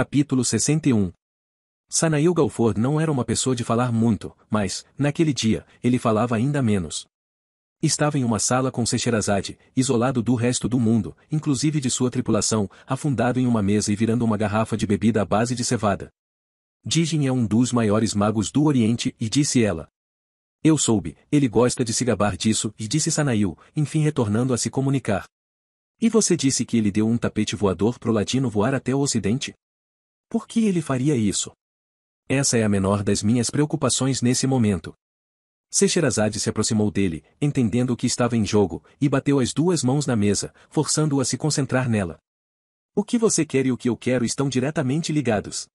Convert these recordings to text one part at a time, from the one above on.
Capítulo 61. Sanail Galford não era uma pessoa de falar muito, mas, naquele dia, ele falava ainda menos. Estava em uma sala com Scheherazade, isolado do resto do mundo, inclusive de sua tripulação, afundado em uma mesa e virando uma garrafa de bebida à base de cevada. Dijin é um dos maiores magos do Oriente, e disse ela. Eu soube, ele gosta de se gabar disso, e disse Sanail, enfim retornando a se comunicar. E você disse que ele deu um tapete voador pro ladino voar até o ocidente? Por que ele faria isso? Essa é a menor das minhas preocupações nesse momento. Scheherazade se aproximou dele, entendendo o que estava em jogo, e bateu as duas mãos na mesa, forçando-o a se concentrar nela. O que você quer e o que eu quero estão diretamente ligados.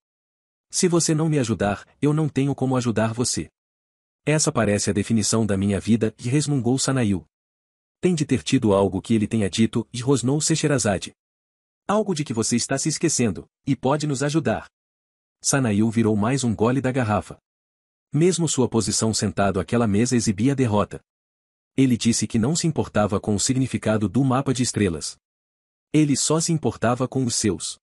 Se você não me ajudar, eu não tenho como ajudar você. Essa parece a definição da minha vida, e resmungou Sanail. Tem de ter tido algo que ele tenha dito, e rosnou Scheherazade. Algo de que você está se esquecendo, e pode nos ajudar. Sanail virou mais um gole da garrafa. Mesmo sua posição sentado àquela mesa exibia derrota. Ele disse que não se importava com o significado do mapa de estrelas. Ele só se importava com os seus.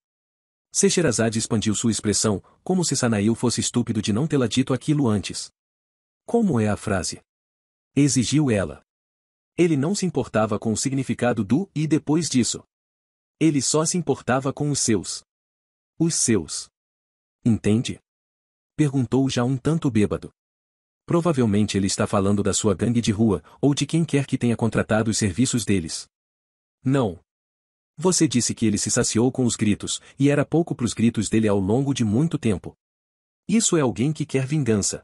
Scheherazade expandiu sua expressão, como se Sanail fosse estúpido de não tê-la dito aquilo antes. Como é a frase? Exigiu ela. Ele não se importava com o significado do e depois disso. Ele só se importava com os seus. Os seus. Entende? Perguntou já um tanto bêbado. Provavelmente ele está falando da sua gangue de rua, ou de quem quer que tenha contratado os serviços deles. Não. Você disse que ele se saciou com os gritos, e era pouco pros gritos dele ao longo de muito tempo. Isso é alguém que quer vingança.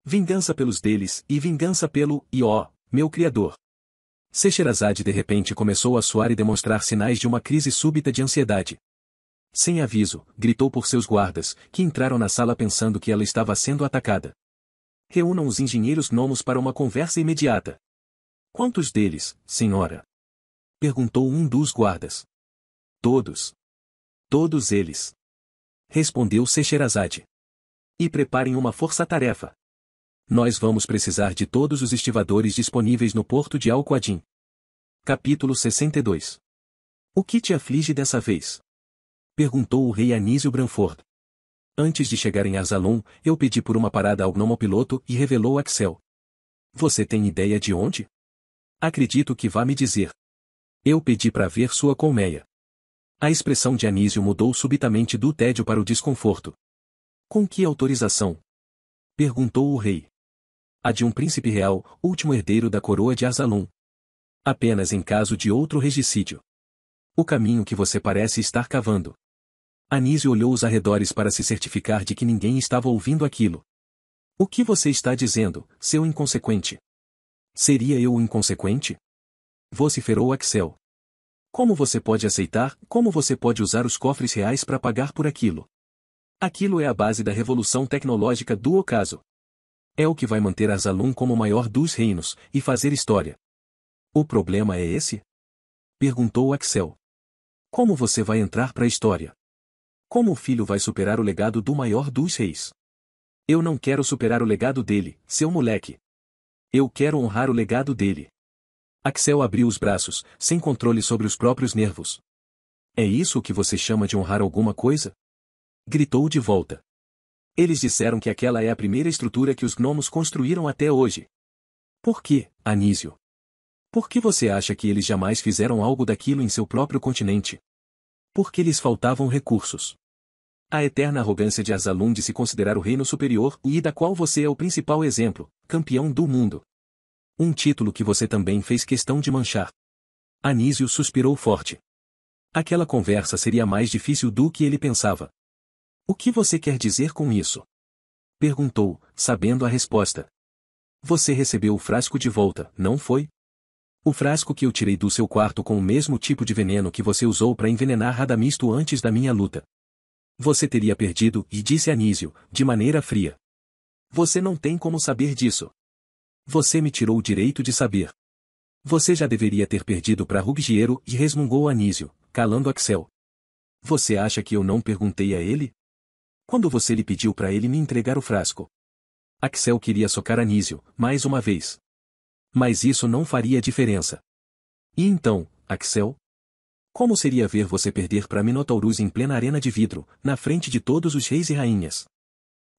Vingança pelos deles, e vingança pelo, meu criador. Scheherazade de repente começou a suar e demonstrar sinais de uma crise súbita de ansiedade. Sem aviso, gritou por seus guardas, que entraram na sala pensando que ela estava sendo atacada. Reúnam os engenheiros gnomos para uma conversa imediata. Quantos deles, senhora? Perguntou um dos guardas. Todos. Todos eles. Respondeu Scheherazade. E preparem uma força-tarefa. Nós vamos precisar de todos os estivadores disponíveis no porto de Al-Quadin. Capítulo 62. O que te aflige dessa vez? Perguntou o rei Anísio Branford. Antes de chegar em Arsalon, eu pedi por uma parada ao gnomopiloto e revelou Axel. Você tem ideia de onde? Acredito que vá me dizer. Eu pedi para ver sua colmeia. A expressão de Anísio mudou subitamente do tédio para o desconforto. Com que autorização? Perguntou o rei. A de um príncipe real, último herdeiro da coroa de Arsalon. Apenas em caso de outro regicídio. O caminho que você parece estar cavando. Anísio olhou os arredores para se certificar de que ninguém estava ouvindo aquilo. O que você está dizendo, seu inconsequente? Seria eu o inconsequente? Vociferou Axel. Como você pode aceitar, como você pode usar os cofres reais para pagar por aquilo? Aquilo é a base da revolução tecnológica do ocaso. É o que vai manter Arsalon como o maior dos reinos, e fazer história. O problema é esse? Perguntou Axel. Como você vai entrar para a história? Como o filho vai superar o legado do maior dos reis? Eu não quero superar o legado dele, seu moleque. Eu quero honrar o legado dele. Axel abriu os braços, sem controle sobre os próprios nervos. É isso o que você chama de honrar alguma coisa? Gritou de volta. Eles disseram que aquela é a primeira estrutura que os gnomos construíram até hoje. Por que, Anísio? Por que você acha que eles jamais fizeram algo daquilo em seu próprio continente? Porque lhes faltavam recursos. A eterna arrogância de Arsalon de se considerar o reino superior e da qual você é o principal exemplo, campeão do mundo. Um título que você também fez questão de manchar. Anísio suspirou forte. Aquela conversa seria mais difícil do que ele pensava. O que você quer dizer com isso? Perguntou, sabendo a resposta. Você recebeu o frasco de volta, não foi? O frasco que eu tirei do seu quarto com o mesmo tipo de veneno que você usou para envenenar Radamisto antes da minha luta. Você teria perdido, e disse Anísio, de maneira fria. Você não tem como saber disso. Você me tirou o direito de saber. Você já deveria ter perdido para Ruggiero, e resmungou Anísio, calando Axel. Você acha que eu não perguntei a ele? Quando você lhe pediu para ele me entregar o frasco? Axel queria socar Anísio, mais uma vez. Mas isso não faria diferença. E então, Axel? Como seria ver você perder para Minotaurus em plena arena de vidro, na frente de todos os reis e rainhas?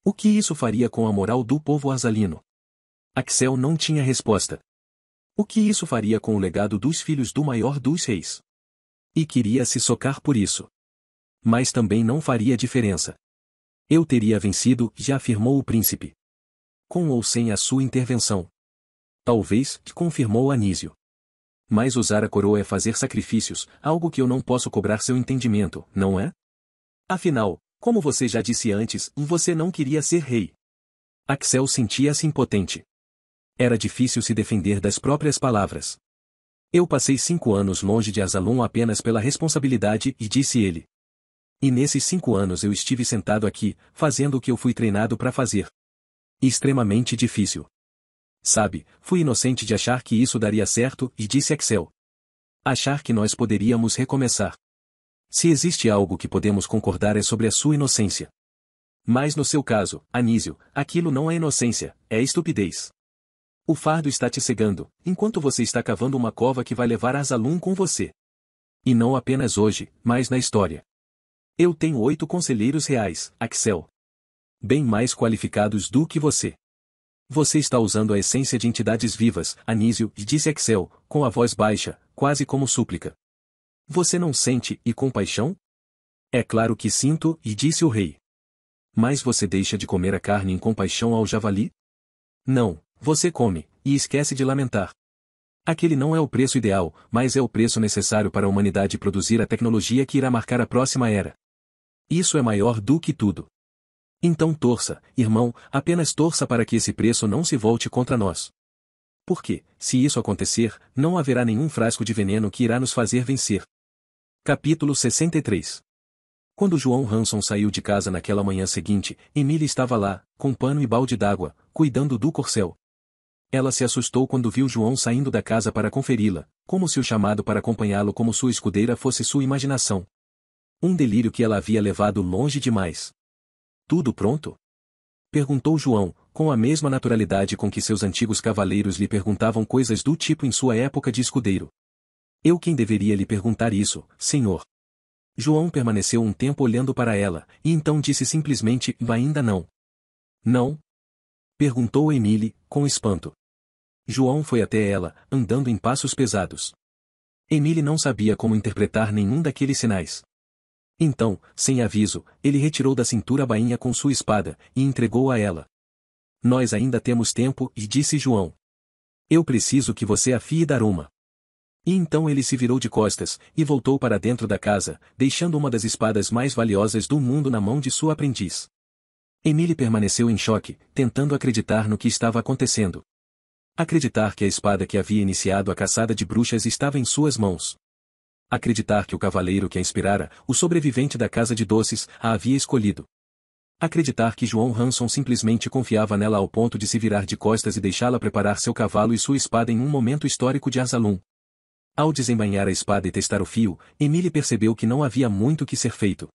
O que isso faria com a moral do povo arsalino? Axel não tinha resposta. O que isso faria com o legado dos filhos do maior dos reis? E queria se socar por isso. Mas também não faria diferença. Eu teria vencido, já afirmou o príncipe. Com ou sem a sua intervenção. Talvez, confirmou Anísio. Mas usar a coroa é fazer sacrifícios, algo que eu não posso cobrar seu entendimento, não é? Afinal, como você já disse antes, você não queria ser rei. Axel sentia-se impotente. Era difícil se defender das próprias palavras. Eu passei 5 anos longe de Asalum apenas pela responsabilidade, e disse ele. E nesses 5 anos eu estive sentado aqui, fazendo o que eu fui treinado para fazer. Extremamente difícil. Sabe, fui inocente de achar que isso daria certo, e disse Axel. Achar que nós poderíamos recomeçar. Se existe algo que podemos concordar é sobre a sua inocência. Mas no seu caso, Anísio, aquilo não é inocência, é estupidez. O fardo está te cegando, enquanto você está cavando uma cova que vai levar Asalum com você. E não apenas hoje, mas na história. Eu tenho 8 conselheiros reais, Axel. Bem mais qualificados do que você. Você está usando a essência de entidades vivas, Anísio, disse Axel, com a voz baixa, quase como súplica. Você não sente, e compaixão? É claro que sinto, e disse o rei. Mas você deixa de comer a carne em compaixão ao javali? Não, você come, e esquece de lamentar. Aquele não é o preço ideal, mas é o preço necessário para a humanidade produzir a tecnologia que irá marcar a próxima era. Isso é maior do que tudo. Então torça, irmão, apenas torça para que esse preço não se volte contra nós. Porque, se isso acontecer, não haverá nenhum frasco de veneno que irá nos fazer vencer. Capítulo 63. Quando João Hanson saiu de casa naquela manhã seguinte, Emília estava lá, com pano e balde d'água, cuidando do corcel. Ela se assustou quando viu João saindo da casa para conferi-la, como se o chamado para acompanhá-lo como sua escudeira fosse sua imaginação. Um delírio que ela havia levado longe demais. Tudo pronto? Perguntou João, com a mesma naturalidade com que seus antigos cavaleiros lhe perguntavam coisas do tipo em sua época de escudeiro. Eu quem deveria lhe perguntar isso, senhor? João permaneceu um tempo olhando para ela, e então disse simplesmente, ainda não. Não? Perguntou Emília, com espanto. João foi até ela, andando em passos pesados. Emília não sabia como interpretar nenhum daqueles sinais. Então, sem aviso, ele retirou da cintura a bainha com sua espada, e entregou a ela. Nós ainda temos tempo, e disse João. Eu preciso que você afie Daruma. E então ele se virou de costas, e voltou para dentro da casa, deixando uma das espadas mais valiosas do mundo na mão de sua aprendiz. Emília permaneceu em choque, tentando acreditar no que estava acontecendo. Acreditar que a espada que havia iniciado a caçada de bruxas estava em suas mãos. Acreditar que o cavaleiro que a inspirara, o sobrevivente da Casa de Doces, a havia escolhido. Acreditar que João Hanson simplesmente confiava nela ao ponto de se virar de costas e deixá-la preparar seu cavalo e sua espada em um momento histórico de Asalum. Ao desembainhar a espada e testar o fio, Emília percebeu que não havia muito que ser feito.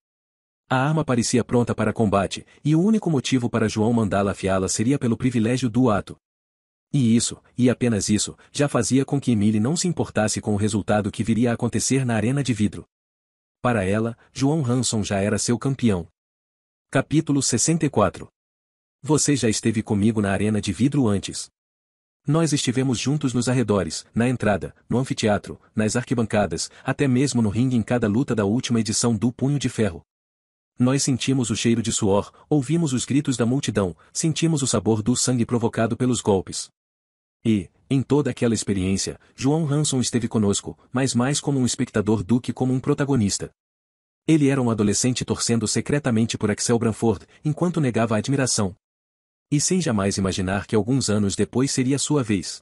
A arma parecia pronta para combate, e o único motivo para João mandá-la afiá-la seria pelo privilégio do ato. E isso, e apenas isso, já fazia com que Emília não se importasse com o resultado que viria a acontecer na arena de vidro. Para ela, João Hanson já era seu campeão. Capítulo 64. Você já esteve comigo na arena de vidro antes. Nós estivemos juntos nos arredores, na entrada, no anfiteatro, nas arquibancadas, até mesmo no ringue em cada luta da última edição do Punho de Ferro. Nós sentimos o cheiro de suor, ouvimos os gritos da multidão, sentimos o sabor do sangue provocado pelos golpes. E, em toda aquela experiência, João Hanson esteve conosco, mas mais como um espectador do que como um protagonista. Ele era um adolescente torcendo secretamente por Axel Branford, enquanto negava a admiração. E sem jamais imaginar que alguns anos depois seria sua vez.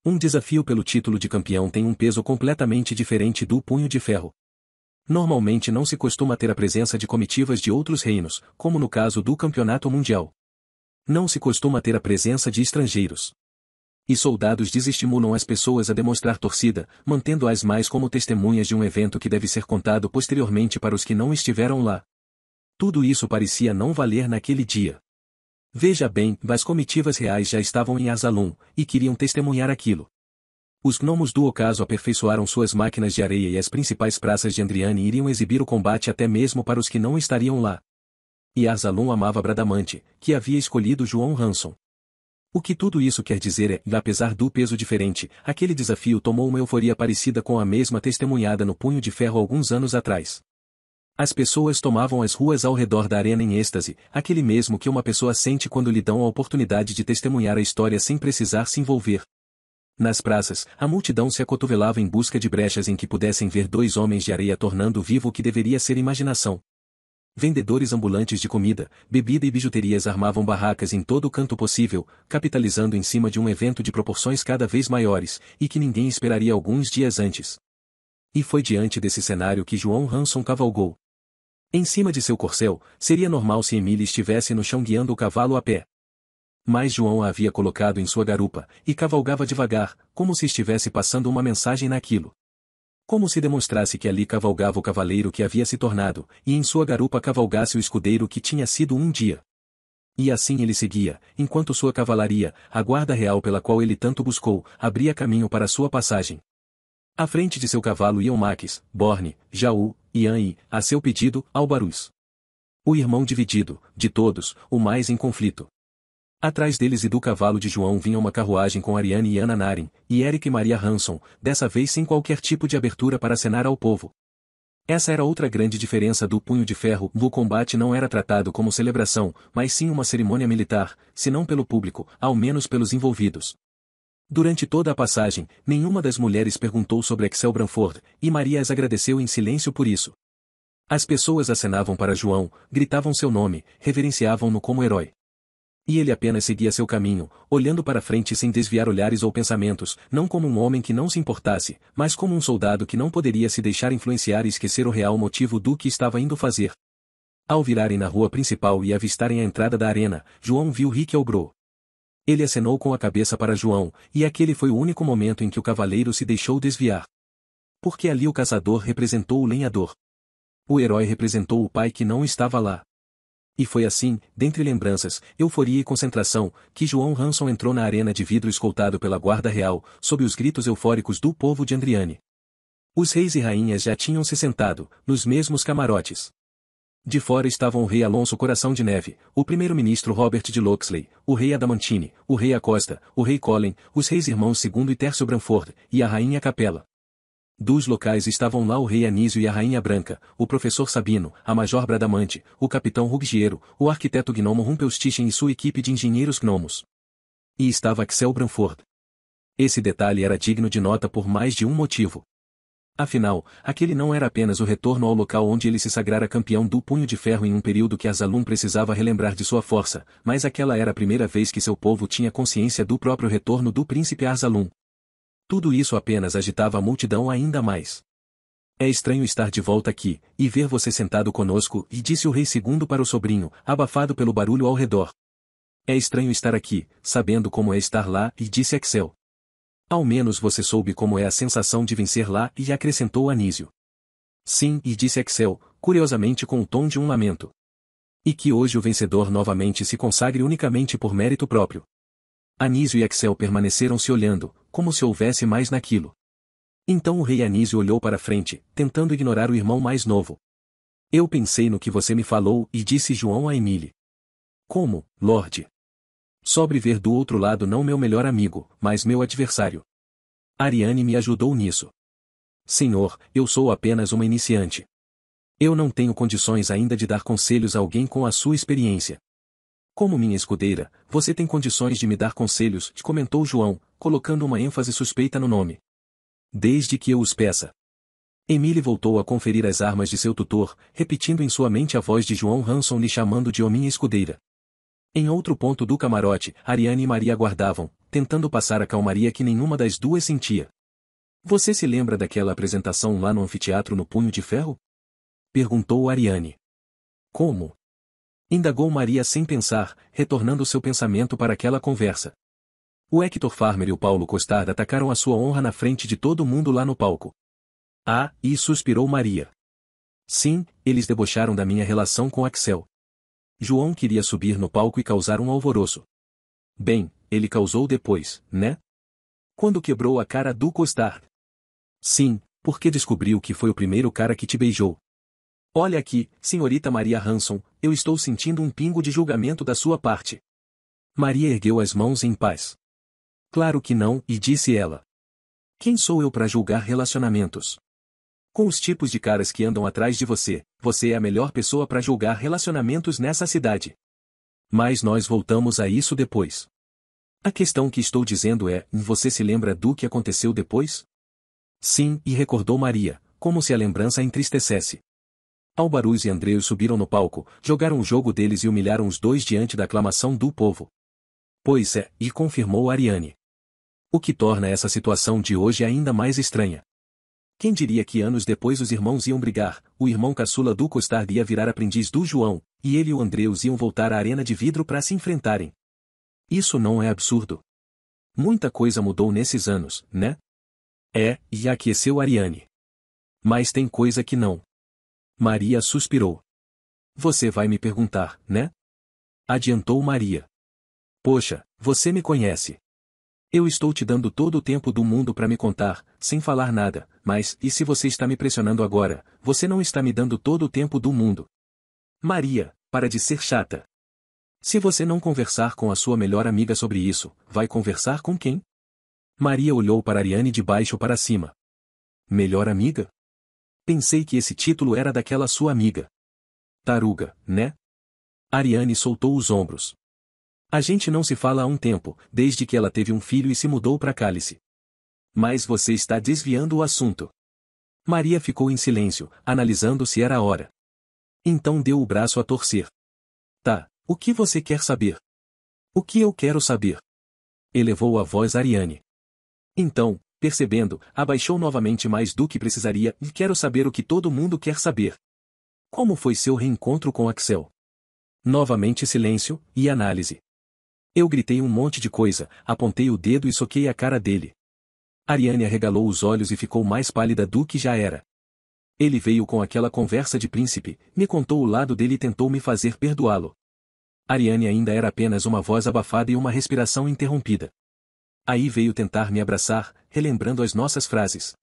Um desafio pelo título de campeão tem um peso completamente diferente do Punho de Ferro. Normalmente não se costuma ter a presença de comitivas de outros reinos, como no caso do Campeonato Mundial. Não se costuma ter a presença de estrangeiros. E soldados desestimulam as pessoas a demonstrar torcida, mantendo-as mais como testemunhas de um evento que deve ser contado posteriormente para os que não estiveram lá. Tudo isso parecia não valer naquele dia. Veja bem, as comitivas reais já estavam em Asalum, e queriam testemunhar aquilo. Os gnomos do ocaso aperfeiçoaram suas máquinas de areia e as principais praças de Andriane iriam exibir o combate até mesmo para os que não estariam lá. E Arsalon amava Bradamante, que havia escolhido João Hanson. O que tudo isso quer dizer é, que apesar do peso diferente, aquele desafio tomou uma euforia parecida com a mesma testemunhada no Punho de Ferro alguns anos atrás. As pessoas tomavam as ruas ao redor da arena em êxtase, aquele mesmo que uma pessoa sente quando lhe dão a oportunidade de testemunhar a história sem precisar se envolver. Nas praças, a multidão se acotovelava em busca de brechas em que pudessem ver dois homens de areia tornando vivo o que deveria ser imaginação. Vendedores ambulantes de comida, bebida e bijuterias armavam barracas em todo o canto possível, capitalizando em cima de um evento de proporções cada vez maiores, e que ninguém esperaria alguns dias antes. E foi diante desse cenário que João Hanson cavalgou. Em cima de seu corcel, seria normal se Emília estivesse no chão guiando o cavalo a pé. Mas João a havia colocado em sua garupa, e cavalgava devagar, como se estivesse passando uma mensagem naquilo. Como se demonstrasse que ali cavalgava o cavaleiro que havia se tornado, e em sua garupa cavalgasse o escudeiro que tinha sido um dia. E assim ele seguia, enquanto sua cavalaria, a guarda real pela qual ele tanto buscou, abria caminho para sua passagem. À frente de seu cavalo iam Maquis, Borne, Jaú, Ian e, a seu pedido, Albarus. O irmão dividido, de todos, o mais em conflito. Atrás deles e do cavalo de João vinha uma carruagem com Ariane e Ana Narin, e Eric e Maria Hanson, dessa vez sem qualquer tipo de abertura para acenar ao povo. Essa era outra grande diferença do Punho de Ferro. O combate não era tratado como celebração, mas sim uma cerimônia militar, se não pelo público, ao menos pelos envolvidos. Durante toda a passagem, nenhuma das mulheres perguntou sobre Axel Branford, e Maria as agradeceu em silêncio por isso. As pessoas acenavam para João, gritavam seu nome, reverenciavam-no como herói. E ele apenas seguia seu caminho, olhando para frente sem desviar olhares ou pensamentos, não como um homem que não se importasse, mas como um soldado que não poderia se deixar influenciar e esquecer o real motivo do que estava indo fazer. Ao virarem na rua principal e avistarem a entrada da arena, João viu Rick Elbro. Ele acenou com a cabeça para João, e aquele foi o único momento em que o cavaleiro se deixou desviar. Porque ali o caçador representou o lenhador. O herói representou o pai que não estava lá. E foi assim, dentre lembranças, euforia e concentração, que João Hanson entrou na arena de vidro escoltado pela guarda real, sob os gritos eufóricos do povo de Andriane. Os reis e rainhas já tinham se sentado, nos mesmos camarotes. De fora estavam o rei Alonso Coração de Neve, o primeiro-ministro Robert de Locksley, o rei Adamantine, o rei Acosta, o rei Colin, os reis irmãos II e Tércio Branford, e a rainha Capela. Dos locais estavam lá o rei Anísio e a rainha Branca, o professor Sabino, a major Bradamante, o capitão Ruggiero, o arquiteto gnomo Rumpelstiltskin e sua equipe de engenheiros gnomos. E estava Axel Branford. Esse detalhe era digno de nota por mais de um motivo. Afinal, aquele não era apenas o retorno ao local onde ele se sagrara campeão do Punho de Ferro em um período que Arsalon precisava relembrar de sua força, mas aquela era a primeira vez que seu povo tinha consciência do próprio retorno do príncipe Arsalon. Tudo isso apenas agitava a multidão ainda mais. É estranho estar de volta aqui, e ver você sentado conosco, e disse o rei segundo para o sobrinho, abafado pelo barulho ao redor. É estranho estar aqui, sabendo como é estar lá, e disse Axel. Ao menos você soube como é a sensação de vencer lá, e acrescentou Anísio. Sim, e disse Axel, curiosamente com o tom de um lamento. E que hoje o vencedor novamente se consagre unicamente por mérito próprio. Anísio e Axel permaneceram se olhando, como se houvesse mais naquilo. Então o rei Anísio olhou para frente, tentando ignorar o irmão mais novo. Eu pensei no que você me falou, e disse João a Emília. Como, Lorde? Sobre ver do outro lado não meu melhor amigo, mas meu adversário. Ariane me ajudou nisso. Senhor, eu sou apenas uma iniciante. Eu não tenho condições ainda de dar conselhos a alguém com a sua experiência. Como minha escudeira, você tem condições de me dar conselhos, comentou João, colocando uma ênfase suspeita no nome. Desde que eu os peça. Emília voltou a conferir as armas de seu tutor, repetindo em sua mente a voz de João Hanson lhe chamando de "Ó minha escudeira". Em outro ponto do camarote, Ariane e Maria aguardavam, tentando passar a calmaria que nenhuma das duas sentia. Você se lembra daquela apresentação lá no anfiteatro no Punho de Ferro? Perguntou Ariane. Como? Indagou Maria sem pensar, retornando seu pensamento para aquela conversa. O Hector Farmer e o Paulo Costard atacaram a sua honra na frente de todo mundo lá no palco. Ah, e suspirou Maria. Sim, eles debocharam da minha relação com Axel. João queria subir no palco e causar um alvoroço. Bem, ele causou depois, né? Quando quebrou a cara do Costard? Sim, porque descobriu que foi o primeiro cara que te beijou. Olha aqui, senhorita Maria Hanson, eu estou sentindo um pingo de julgamento da sua parte. Maria ergueu as mãos em paz. Claro que não, e disse ela. Quem sou eu para julgar relacionamentos? Com os tipos de caras que andam atrás de você, você é a melhor pessoa para julgar relacionamentos nessa cidade. Mas nós voltamos a isso depois. A questão que estou dizendo é, você se lembra do que aconteceu depois? Sim, e recordou Maria, como se a lembrança a entristecesse. Albaruz e Andreus subiram no palco, jogaram o jogo deles e humilharam os dois diante da aclamação do povo. Pois é, e confirmou Ariane. O que torna essa situação de hoje ainda mais estranha. Quem diria que anos depois os irmãos iam brigar, o irmão caçula do Costard ia virar aprendiz do João, e ele e o Andreus iam voltar à arena de vidro para se enfrentarem. Isso não é absurdo? Muita coisa mudou nesses anos, né? É, e aqueceu Ariane. Mas tem coisa que não. Maria suspirou. Você vai me perguntar, né? Adiantou Maria. Poxa, você me conhece. Eu estou te dando todo o tempo do mundo para me contar, sem falar nada, mas, e se você está me pressionando agora, você não está me dando todo o tempo do mundo. Maria, para de ser chata. Se você não conversar com a sua melhor amiga sobre isso, vai conversar com quem? Maria olhou para Ariane de baixo para cima. Melhor amiga? Pensei que esse título era daquela sua amiga. Taruga, né? Ariane soltou os ombros. A gente não se fala há um tempo, desde que ela teve um filho e se mudou para Cálice. Mas você está desviando o assunto. Maria ficou em silêncio, analisando se era a hora. Então deu o braço a torcer. Tá, o que você quer saber? O que eu quero saber? Elevou a voz Ariane. Então, percebendo, abaixou novamente mais do que precisaria, e quero saber o que todo mundo quer saber. Como foi seu reencontro com Axel? Novamente silêncio, e análise. Eu gritei um monte de coisa, apontei o dedo e soquei a cara dele. Ariane arregalou os olhos e ficou mais pálida do que já era. Ele veio com aquela conversa de príncipe, me contou o lado dele e tentou me fazer perdoá-lo. Ariane ainda era apenas uma voz abafada e uma respiração interrompida. Aí veio tentar me abraçar, relembrando as nossas frases.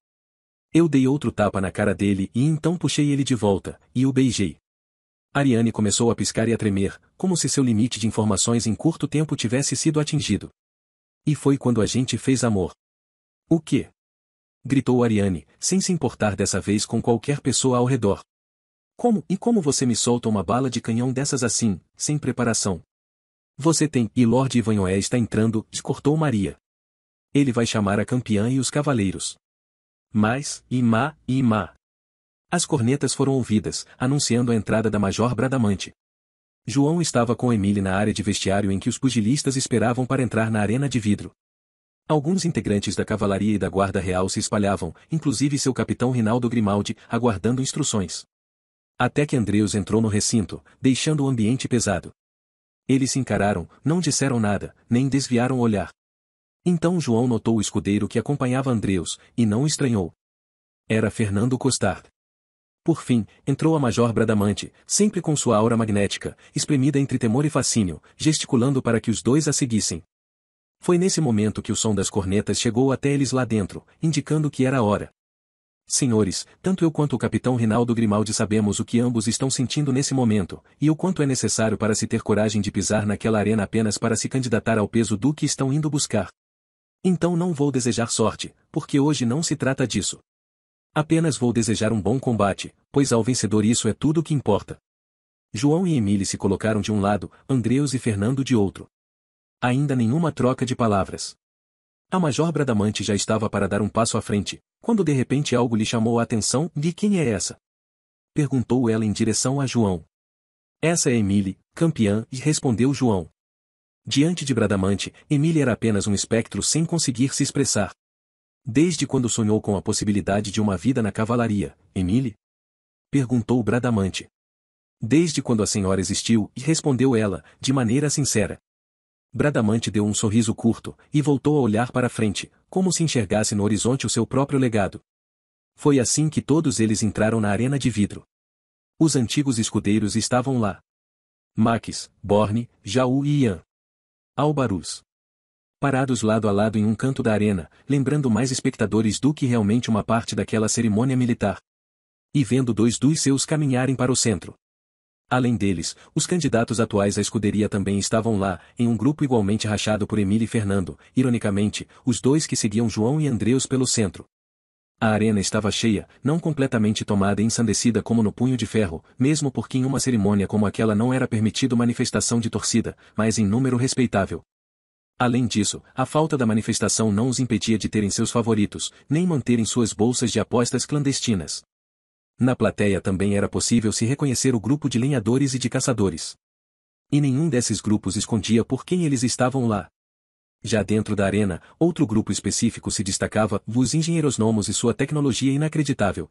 Eu dei outro tapa na cara dele e então puxei ele de volta, e o beijei. Ariane começou a piscar e a tremer, como se seu limite de informações em curto tempo tivesse sido atingido. E foi quando a gente fez amor. O quê? Gritou Ariane, sem se importar dessa vez com qualquer pessoa ao redor. Como você me solta uma bala de canhão dessas assim, sem preparação? Você tem, e Lord Ivanhoé está entrando, cortou Maria. Ele vai chamar a campeã e os cavaleiros. Mas, Imá. As cornetas foram ouvidas, anunciando a entrada da Major Bradamante. João estava com Emile na área de vestiário em que os pugilistas esperavam para entrar na arena de vidro. Alguns integrantes da cavalaria e da guarda real se espalhavam, inclusive seu capitão Rinaldo Grimaldi, aguardando instruções. Até que Andreus entrou no recinto, deixando o ambiente pesado. Eles se encararam, não disseram nada, nem desviaram o olhar. Então João notou o escudeiro que acompanhava Andreus, e não estranhou. Era Fernando Costard. Por fim, entrou a Major Bradamante, sempre com sua aura magnética, espremida entre temor e fascínio, gesticulando para que os dois a seguissem. Foi nesse momento que o som das cornetas chegou até eles lá dentro, indicando que era a hora. Senhores, tanto eu quanto o capitão Rinaldo Grimaldi sabemos o que ambos estão sentindo nesse momento, e o quanto é necessário para se ter coragem de pisar naquela arena apenas para se candidatar ao peso do que estão indo buscar. Então não vou desejar sorte, porque hoje não se trata disso. Apenas vou desejar um bom combate, pois ao vencedor isso é tudo o que importa. João e Emile se colocaram de um lado, Andreus e Fernando de outro. Ainda nenhuma troca de palavras. A Major Bradamante já estava para dar um passo à frente, quando de repente algo lhe chamou a atenção. De quem é essa? Perguntou ela em direção a João. Essa é Emile, campeã, e respondeu João. Diante de Bradamante, Emile era apenas um espectro sem conseguir se expressar. Desde quando sonhou com a possibilidade de uma vida na cavalaria, Emile? Perguntou Bradamante. Desde quando a senhora existiu, e respondeu ela, de maneira sincera. Bradamante deu um sorriso curto, e voltou a olhar para frente, como se enxergasse no horizonte o seu próprio legado. Foi assim que todos eles entraram na arena de vidro. Os antigos escudeiros estavam lá. Max, Borne, Jaú e Ian. Albaruz. Parados lado a lado em um canto da arena, lembrando mais espectadores do que realmente uma parte daquela cerimônia militar. E vendo dois dos seus caminharem para o centro. Além deles, os candidatos atuais à escuderia também estavam lá, em um grupo igualmente rachado por Emília e Fernando, ironicamente, os dois que seguiam João e Andreus pelo centro. A arena estava cheia, não completamente tomada e ensandecida como no Punho de Ferro, mesmo porque em uma cerimônia como aquela não era permitido manifestação de torcida, mas em número respeitável. Além disso, a falta da manifestação não os impedia de terem seus favoritos, nem manterem suas bolsas de apostas clandestinas. Na plateia também era possível se reconhecer o grupo de lenhadores e de caçadores. E nenhum desses grupos escondia por quem eles estavam lá. Já dentro da arena, outro grupo específico se destacava, os engenheiros gnomos e sua tecnologia inacreditável.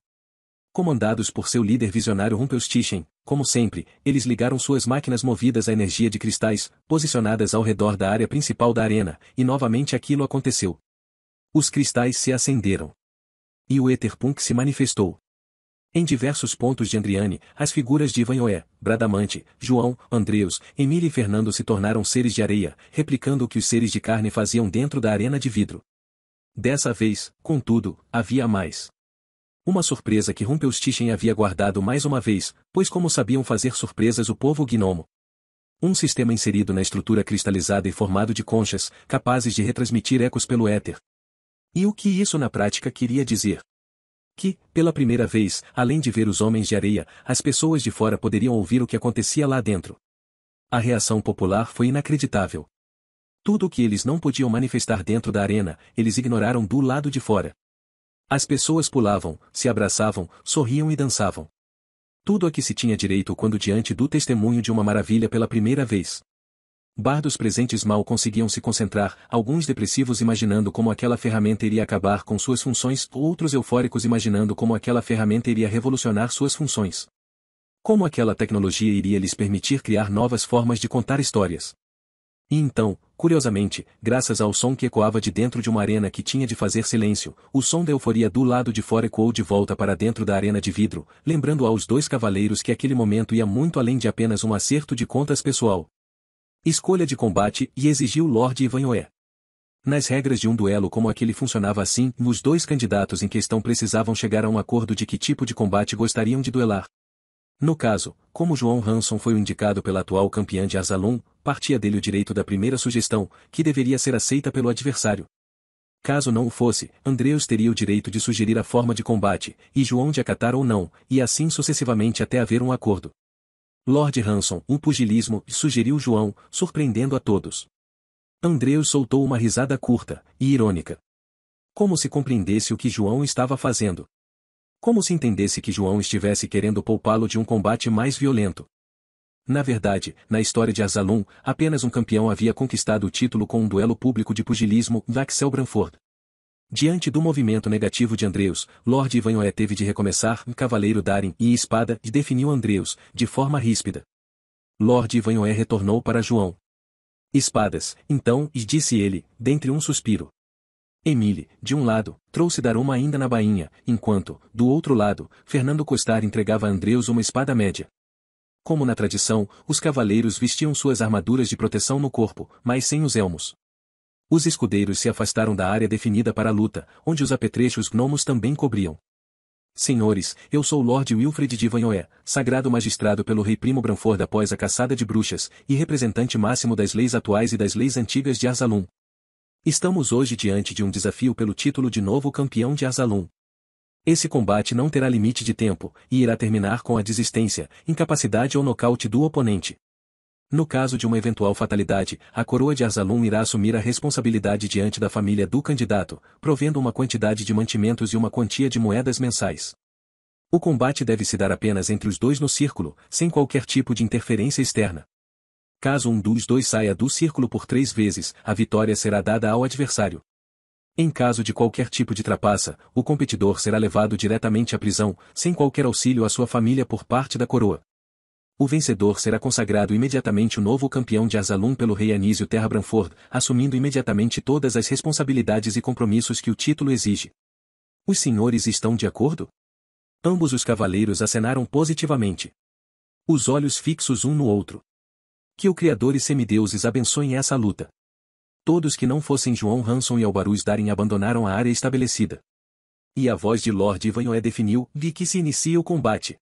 Comandados por seu líder visionário Rumpelstiltskin, como sempre, eles ligaram suas máquinas movidas à energia de cristais, posicionadas ao redor da área principal da arena, e novamente aquilo aconteceu. Os cristais se acenderam. E o Etherpunk se manifestou. Em diversos pontos de Andriane, as figuras de Ivanhoé, Bradamante, João, Andreus, Emília e Fernando se tornaram seres de areia, replicando o que os seres de carne faziam dentro da arena de vidro. Dessa vez, contudo, havia mais. Uma surpresa que Rumpelstiltskin havia guardado mais uma vez, pois como sabiam fazer surpresas o povo gnomo. Um sistema inserido na estrutura cristalizada e formado de conchas, capazes de retransmitir ecos pelo éter. E o que isso na prática queria dizer? Que, pela primeira vez, além de ver os homens de areia, as pessoas de fora poderiam ouvir o que acontecia lá dentro. A reação popular foi inacreditável. Tudo o que eles não podiam manifestar dentro da arena, eles ignoraram do lado de fora. As pessoas pulavam, se abraçavam, sorriam e dançavam. Tudo a que se tinha direito quando diante do testemunho de uma maravilha pela primeira vez. Bardos presentes mal conseguiam se concentrar, alguns depressivos imaginando como aquela ferramenta iria acabar com suas funções, outros eufóricos imaginando como aquela ferramenta iria revolucionar suas funções. Como aquela tecnologia iria lhes permitir criar novas formas de contar histórias. E então, curiosamente, graças ao som que ecoava de dentro de uma arena que tinha de fazer silêncio, o som da euforia do lado de fora ecoou de volta para dentro da arena de vidro, lembrando aos dois cavaleiros que aquele momento ia muito além de apenas um acerto de contas pessoal. Escolha de combate e exigiu Lord Ivanhoé. Nas regras de um duelo como aquele funcionava assim, os dois candidatos em questão precisavam chegar a um acordo de que tipo de combate gostariam de duelar. No caso, como João Hanson foi o indicado pela atual campeã de Arzalum, partia dele o direito da primeira sugestão, que deveria ser aceita pelo adversário. Caso não o fosse, Andreus teria o direito de sugerir a forma de combate, e João de acatar ou não, e assim sucessivamente até haver um acordo. Lord Hanson, um pugilismo, sugeriu João, surpreendendo a todos. Andreus soltou uma risada curta, e irônica. Como se compreendesse o que João estava fazendo. Como se entendesse que João estivesse querendo poupá-lo de um combate mais violento. Na verdade, na história de Arzalum, apenas um campeão havia conquistado o título com um duelo público de pugilismo, Axel Branford. Diante do movimento negativo de Andreus, Lord Ivanhoé teve de recomeçar, Cavaleiro Darin e espada, e definiu Andreus, de forma ríspida. Lord Ivanhoé retornou para João. Espadas, então, e disse ele, dentre um suspiro. Emile, de um lado, trouxe dar uma ainda na bainha, enquanto, do outro lado, Fernando Costar entregava a Andreus uma espada média. Como na tradição, os cavaleiros vestiam suas armaduras de proteção no corpo, mas sem os elmos. Os escudeiros se afastaram da área definida para a luta, onde os apetrechos gnomos também cobriam. Senhores, eu sou Lord Wilfred de Ivanhoé, sagrado magistrado pelo rei Primo Branford após a caçada de bruxas, e representante máximo das leis atuais e das leis antigas de Arzalum. Estamos hoje diante de um desafio pelo título de novo campeão de Arzalum. Esse combate não terá limite de tempo, e irá terminar com a desistência, incapacidade ou nocaute do oponente. No caso de uma eventual fatalidade, a coroa de Arzalum irá assumir a responsabilidade diante da família do candidato, provendo uma quantidade de mantimentos e uma quantia de moedas mensais. O combate deve se dar apenas entre os dois no círculo, sem qualquer tipo de interferência externa. Caso um dos dois saia do círculo por 3 vezes, a vitória será dada ao adversário. Em caso de qualquer tipo de trapaça, o competidor será levado diretamente à prisão, sem qualquer auxílio à sua família por parte da coroa. O vencedor será consagrado imediatamente o novo campeão de Arzalum pelo rei Anísio Terra Branford, assumindo imediatamente todas as responsabilidades e compromissos que o título exige. Os senhores estão de acordo? Ambos os cavaleiros acenaram positivamente. Os olhos fixos um no outro. Que o Criador e semideuses abençoem essa luta. Todos que não fossem João Hanson e Albaruz Darin abandonaram a área estabelecida. E a voz de Lord Ivanhoe definiu de que se inicia o combate.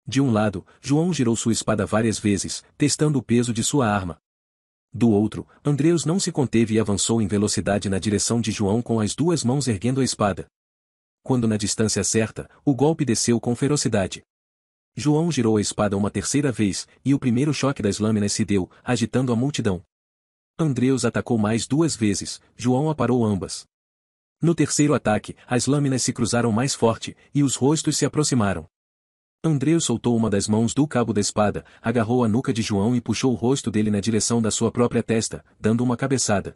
De um lado, João girou sua espada várias vezes, testando o peso de sua arma. Do outro, Andreus não se conteve e avançou em velocidade na direção de João com as duas mãos erguendo a espada. Quando na distância certa, o golpe desceu com ferocidade. João girou a espada uma terceira vez, e o primeiro choque das lâminas se deu, agitando a multidão. Andreus atacou mais duas vezes, João aparou ambas. No terceiro ataque, as lâminas se cruzaram mais forte, e os rostos se aproximaram. Andreus soltou uma das mãos do cabo da espada, agarrou a nuca de João e puxou o rosto dele na direção da sua própria testa, dando uma cabeçada.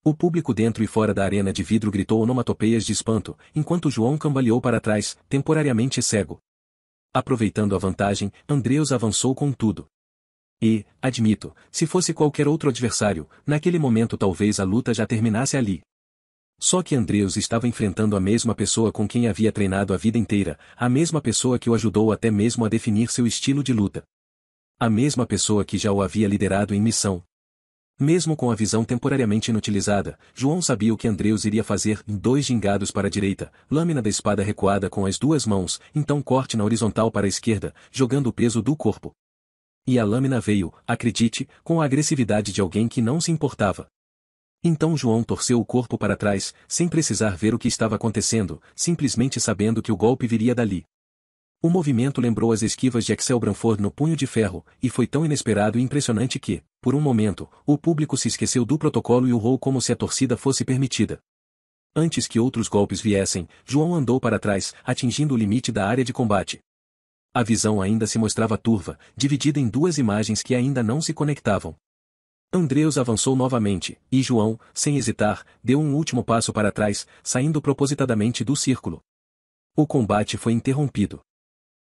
O público dentro e fora da arena de vidro gritou onomatopeias de espanto, enquanto João cambaleou para trás, temporariamente cego. Aproveitando a vantagem, Andreus avançou com tudo. E, admito, se fosse qualquer outro adversário, naquele momento talvez a luta já terminasse ali. Só que Andreus estava enfrentando a mesma pessoa com quem havia treinado a vida inteira, a mesma pessoa que o ajudou até mesmo a definir seu estilo de luta. A mesma pessoa que já o havia liderado em missão. Mesmo com a visão temporariamente inutilizada, João sabia o que Andreus iria fazer: 2 gingados para a direita, lâmina da espada recuada com as duas mãos, então corte na horizontal para a esquerda, jogando o peso do corpo. E a lâmina veio, acredite, com a agressividade de alguém que não se importava. Então João torceu o corpo para trás, sem precisar ver o que estava acontecendo, simplesmente sabendo que o golpe viria dali. O movimento lembrou as esquivas de Axel Branford no Punho de Ferro, e foi tão inesperado e impressionante que, por um momento, o público se esqueceu do protocolo e urrou como se a torcida fosse permitida. Antes que outros golpes viessem, João andou para trás, atingindo o limite da área de combate. A visão ainda se mostrava turva, dividida em duas imagens que ainda não se conectavam. Andreus avançou novamente, e João, sem hesitar, deu um último passo para trás, saindo propositadamente do círculo. O combate foi interrompido.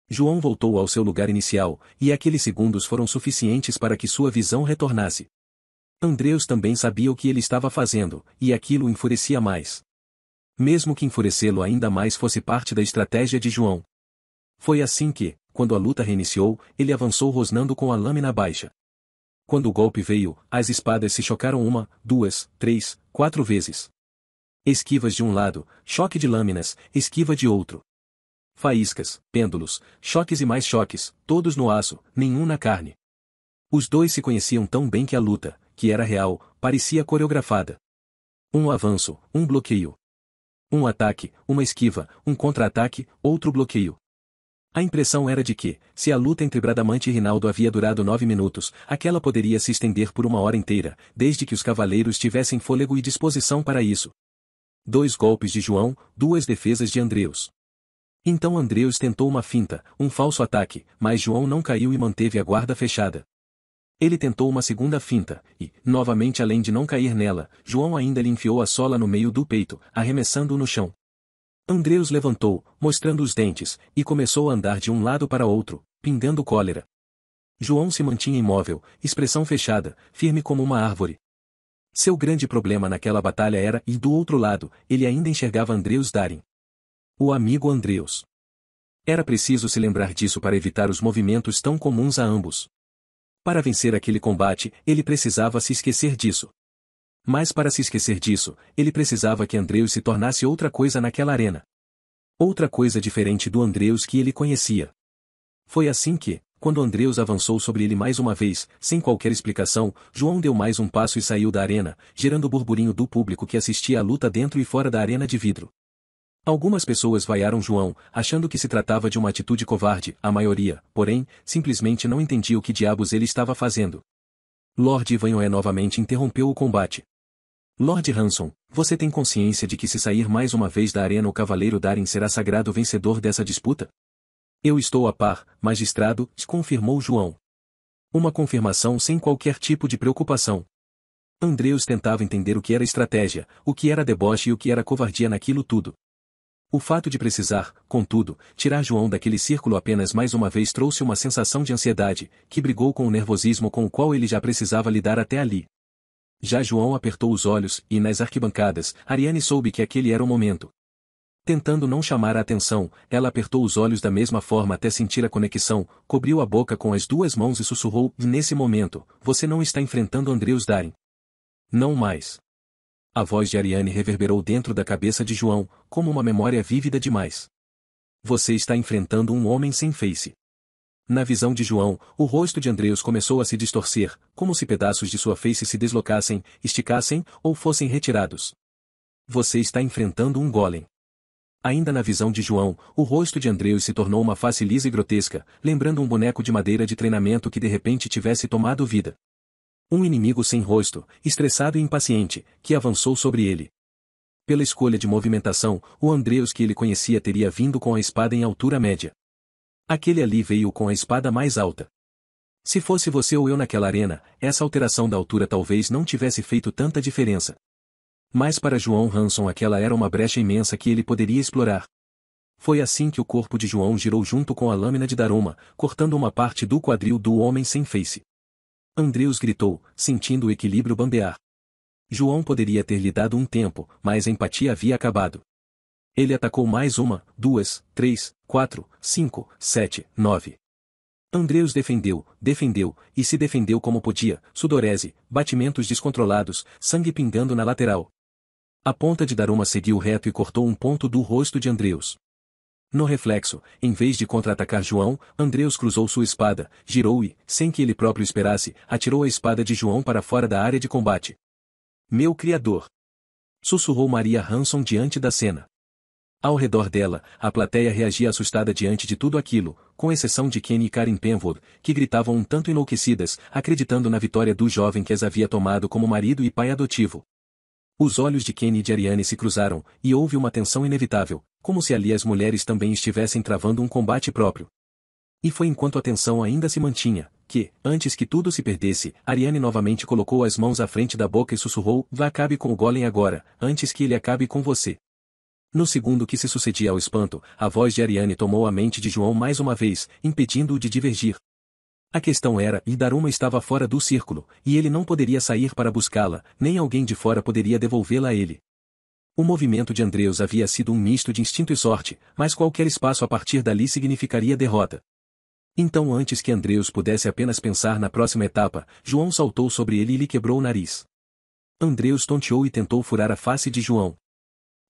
João voltou ao seu lugar inicial, e aqueles segundos foram suficientes para que sua visão retornasse. Andreus também sabia o que ele estava fazendo, e aquilo o enfurecia mais. Mesmo que enfurecê-lo ainda mais fosse parte da estratégia de João. Foi assim que, quando a luta reiniciou, ele avançou rosnando com a lâmina baixa. Quando o golpe veio, as espadas se chocaram 1, 2, 3, 4 vezes. Esquivas de um lado, choque de lâminas, esquiva de outro. Faíscas, pêndulos, choques e mais choques, todos no aço, nenhum na carne. Os dois se conheciam tão bem que a luta, que era real, parecia coreografada. Um avanço, um bloqueio. Um ataque, uma esquiva, um contra-ataque, outro bloqueio. A impressão era de que, se a luta entre Bradamante e Rinaldo havia durado 9 minutos, aquela poderia se estender por 1 hora inteira, desde que os cavaleiros tivessem fôlego e disposição para isso. 2 golpes de João, 2 defesas de Andreus. Então Andreus tentou uma finta, um falso ataque, mas João não caiu e manteve a guarda fechada. Ele tentou uma segunda finta, e, novamente além de não cair nela, João ainda lhe enfiou a sola no meio do peito, arremessando-o no chão. Andreus levantou, mostrando os dentes, e começou a andar de um lado para outro, pingando cólera. João se mantinha imóvel, expressão fechada, firme como uma árvore. Seu grande problema naquela batalha era, e do outro lado, ele ainda enxergava Andreus Darin. O amigo Andreus. Era preciso se lembrar disso para evitar os movimentos tão comuns a ambos. Para vencer aquele combate, ele precisava se esquecer disso. Mas para se esquecer disso, ele precisava que Andreus se tornasse outra coisa naquela arena. Outra coisa diferente do Andreus que ele conhecia. Foi assim que, quando Andreus avançou sobre ele mais uma vez, sem qualquer explicação, João deu mais um passo e saiu da arena, gerando o burburinho do público que assistia à luta dentro e fora da arena de vidro. Algumas pessoas vaiaram João, achando que se tratava de uma atitude covarde, a maioria, porém, simplesmente não entendia o que diabos ele estava fazendo. Lord Ivanhoe novamente interrompeu o combate. Lord Hanson, você tem consciência de que se sair mais uma vez da arena o Cavaleiro Darin será sagrado vencedor dessa disputa? Eu estou a par, magistrado, confirmou João. Uma confirmação sem qualquer tipo de preocupação. Andreus tentava entender o que era estratégia, o que era deboche e o que era covardia naquilo tudo. O fato de precisar, contudo, tirar João daquele círculo apenas mais uma vez trouxe uma sensação de ansiedade, que brigou com o nervosismo com o qual ele já precisava lidar até ali. Já João apertou os olhos, e nas arquibancadas, Ariane soube que aquele era o momento. Tentando não chamar a atenção, ela apertou os olhos da mesma forma até sentir a conexão, cobriu a boca com as duas mãos e sussurrou, nesse momento, você não está enfrentando Andreus Darin. Não mais. A voz de Ariane reverberou dentro da cabeça de João, como uma memória vívida demais. Você está enfrentando um homem sem face. Na visão de João, o rosto de Andreus começou a se distorcer, como se pedaços de sua face se deslocassem, esticassem, ou fossem retirados. Você está enfrentando um golem. Ainda na visão de João, o rosto de Andreus se tornou uma face lisa e grotesca, lembrando um boneco de madeira de treinamento que de repente tivesse tomado vida. Um inimigo sem rosto, estressado e impaciente, que avançou sobre ele. Pela escolha de movimentação, o Andreus que ele conhecia teria vindo com a espada em altura média. Aquele ali veio com a espada mais alta. Se fosse você ou eu naquela arena, essa alteração da altura talvez não tivesse feito tanta diferença. Mas para João Hanson aquela era uma brecha imensa que ele poderia explorar. Foi assim que o corpo de João girou junto com a lâmina de Daruma, cortando uma parte do quadril do homem sem face. Andreus gritou, sentindo o equilíbrio bambear. João poderia ter lhe dado um tempo, mas a empatia havia acabado. Ele atacou mais 1, 2, 3, 4, 5, 7, 9. Andreus defendeu, e se defendeu como podia, sudorese, batimentos descontrolados, sangue pingando na lateral. A ponta de Daruma seguiu reto e cortou um ponto do rosto de Andreus. No reflexo, em vez de contra-atacar João, Andreus cruzou sua espada, girou e, sem que ele próprio esperasse, atirou a espada de João para fora da área de combate. Meu Criador! Sussurrou Maria Hanson diante da cena. Ao redor dela, a plateia reagia assustada diante de tudo aquilo, com exceção de Kenny e Karen Penwood, que gritavam um tanto enlouquecidas, acreditando na vitória do jovem que as havia tomado como marido e pai adotivo. Os olhos de Kenny e de Ariane se cruzaram, e houve uma tensão inevitável, como se ali as mulheres também estivessem travando um combate próprio. E foi enquanto a tensão ainda se mantinha, que, antes que tudo se perdesse, Ariane novamente colocou as mãos à frente da boca e sussurrou: "Vá, acabe com o golem agora, antes que ele acabe com você." No segundo que se sucedia ao espanto, a voz de Ariane tomou a mente de João mais uma vez, impedindo-o de divergir. A questão era, e Daruma estava fora do círculo, e ele não poderia sair para buscá-la, nem alguém de fora poderia devolvê-la a ele. O movimento de Andreus havia sido um misto de instinto e sorte, mas qualquer espaço a partir dali significaria derrota. Então antes que Andreus pudesse apenas pensar na próxima etapa, João saltou sobre ele e lhe quebrou o nariz. Andreus tonteou e tentou furar a face de João.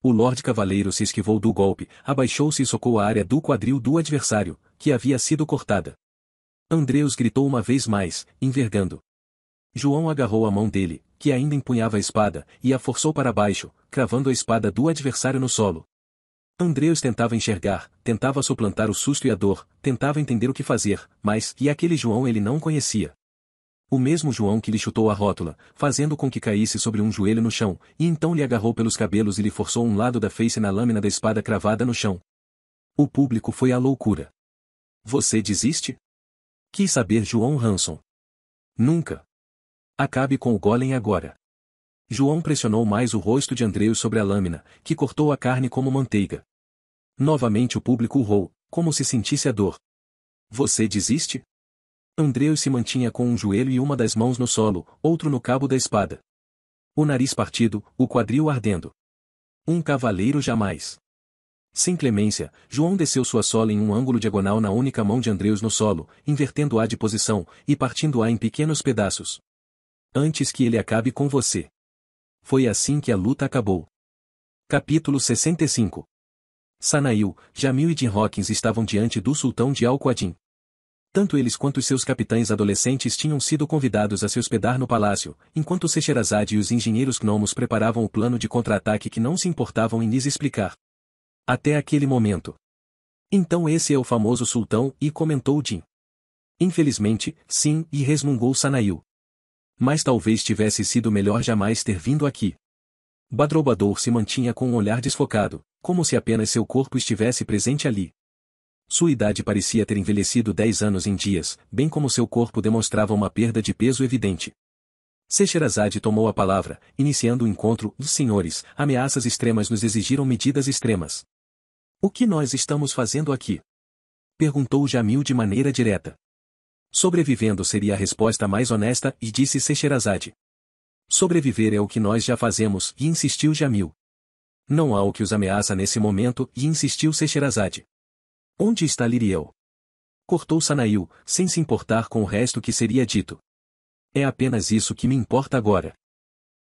O Lorde Cavaleiro se esquivou do golpe, abaixou-se e socou a área do quadril do adversário, que havia sido cortada. Andreus gritou uma vez mais, envergando. João agarrou a mão dele, que ainda empunhava a espada, e a forçou para baixo, cravando a espada do adversário no solo. Andreus tentava enxergar, tentava suplantar o susto e a dor, tentava entender o que fazer, mas, e aquele João ele não conhecia. O mesmo João que lhe chutou a rótula, fazendo com que caísse sobre um joelho no chão, e então lhe agarrou pelos cabelos e lhe forçou um lado da face na lâmina da espada cravada no chão. O público foi à loucura. Você desiste? Quis saber João Hanson. Nunca. Acabe com o golem agora. João pressionou mais o rosto de Andreus sobre a lâmina, que cortou a carne como manteiga. Novamente o público urrou, como se sentisse a dor. Você desiste? Andreus se mantinha com um joelho e uma das mãos no solo, outro no cabo da espada. O nariz partido, o quadril ardendo. Um cavaleiro jamais. Sem clemência, João desceu sua sola em um ângulo diagonal na única mão de Andreus no solo, invertendo-a de posição, e partindo-a em pequenos pedaços. Antes que ele acabe com você. Foi assim que a luta acabou. Capítulo 65. Sanail, Jamil e Jim Hawkins estavam diante do sultão de Al-Qadim. Tanto eles quanto seus capitães adolescentes tinham sido convidados a se hospedar no palácio, enquanto Scheherazade e os engenheiros gnomos preparavam o plano de contra-ataque que não se importavam em lhes explicar. Até aquele momento. Então esse é o famoso sultão, e comentou Jim. Infelizmente, sim, e resmungou Sanail. Mas talvez tivesse sido melhor jamais ter vindo aqui. Badroulbadour se mantinha com um olhar desfocado, como se apenas seu corpo estivesse presente ali. Sua idade parecia ter envelhecido 10 anos em dias, bem como seu corpo demonstrava uma perda de peso evidente. Scheherazade tomou a palavra, iniciando o encontro. Senhores, ameaças extremas nos exigiram medidas extremas. O que nós estamos fazendo aqui? Perguntou Jamil de maneira direta. Sobrevivendo seria a resposta mais honesta, e disse Scheherazade. Sobreviver é o que nós já fazemos, e insistiu Jamil. Não há o que os ameaça nesse momento, e insistiu Scheherazade. Onde está Liriel? Cortou Sanail, sem se importar com o resto que seria dito. É apenas isso que me importa agora.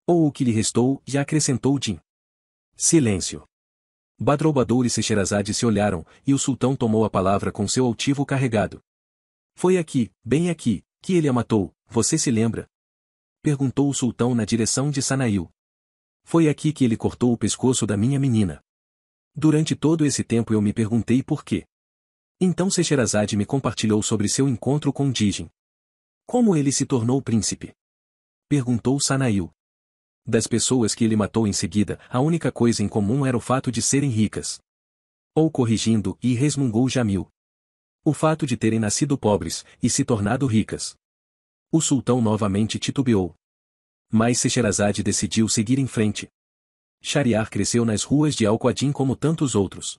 Ou o que lhe restou, e acrescentou Din. Silêncio. Badroulbadour e Scheherazade se olharam, e o sultão tomou a palavra com seu altivo carregado. Foi aqui, bem aqui, que ele a matou, você se lembra? Perguntou o sultão na direção de Sanail. Foi aqui que ele cortou o pescoço da minha menina. Durante todo esse tempo eu me perguntei por quê. Então Scheherazade me compartilhou sobre seu encontro com Djinn. Como ele se tornou príncipe? Perguntou Sanail. Das pessoas que ele matou em seguida, a única coisa em comum era o fato de serem ricas. Ou corrigindo, e resmungou Jamil. O fato de terem nascido pobres, e se tornado ricas. O sultão novamente titubeou. Mas Scheherazade decidiu seguir em frente. Shahriar cresceu nas ruas de Al-Qadim como tantos outros.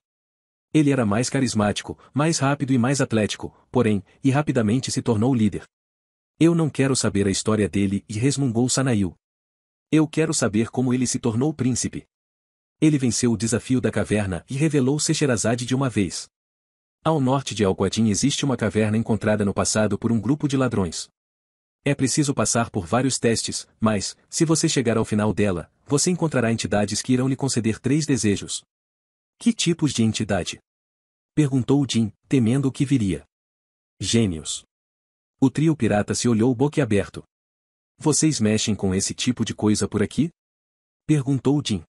Ele era mais carismático, mais rápido e mais atlético, porém, e rapidamente se tornou líder. Eu não quero saber a história dele, e resmungou Sanail. Eu quero saber como ele se tornou príncipe. Ele venceu o desafio da caverna e revelou Scheherazade de uma vez. Ao norte de Al-Qadim existe uma caverna encontrada no passado por um grupo de ladrões. É preciso passar por vários testes, mas, se você chegar ao final dela, você encontrará entidades que irão lhe conceder 3 desejos. Que tipos de entidade? Perguntou Din, temendo o que viria. Gênios. O trio pirata se olhou boquiaberto. Vocês mexem com esse tipo de coisa por aqui? Perguntou Din.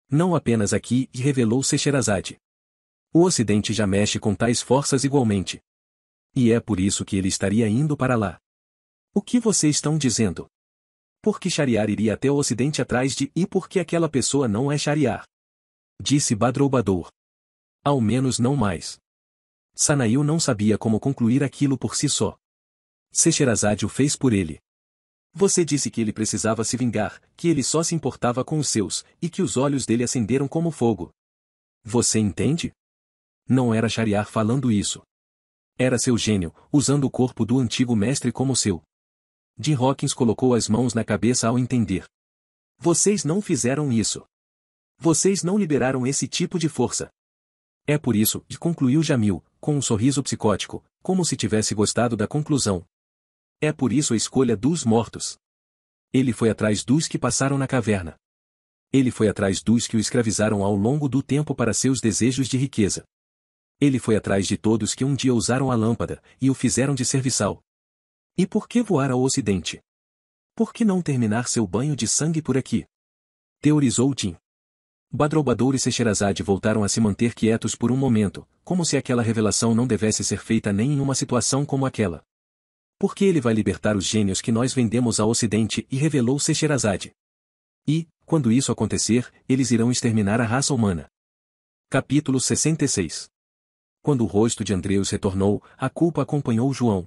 Não apenas aqui, e revelou Scheherazade. O Ocidente já mexe com tais forças igualmente. E é por isso que ele estaria indo para lá. O que vocês estão dizendo? Por que Shahriar iria até o Ocidente atrás de e por que aquela pessoa não é Shahriar? Disse Badroulbadour. Ao menos não mais. Sanail não sabia como concluir aquilo por si só. Scheherazade o fez por ele. Você disse que ele precisava se vingar, que ele só se importava com os seus, e que os olhos dele acenderam como fogo. Você entende? Não era Shahriar falando isso. Era seu gênio, usando o corpo do antigo mestre como seu. Jim Hawkins colocou as mãos na cabeça ao entender. Vocês não fizeram isso. Vocês não liberaram esse tipo de força. É por isso, concluiu Jamil, com um sorriso psicótico, como se tivesse gostado da conclusão. É por isso a escolha dos mortos. Ele foi atrás dos que passaram na caverna. Ele foi atrás dos que o escravizaram ao longo do tempo para seus desejos de riqueza. Ele foi atrás de todos que um dia usaram a lâmpada, e o fizeram de serviçal. E por que voar ao Ocidente? Por que não terminar seu banho de sangue por aqui? Teorizou Din. Badroulbadour e Scheherazade voltaram a se manter quietos por um momento, como se aquela revelação não devesse ser feita nem em uma situação como aquela. Por que ele vai libertar os gênios que nós vendemos ao Ocidente e revelou Scheherazade? E, quando isso acontecer, eles irão exterminar a raça humana. Capítulo 66. Quando o rosto de Andreus retornou, a culpa acompanhou João.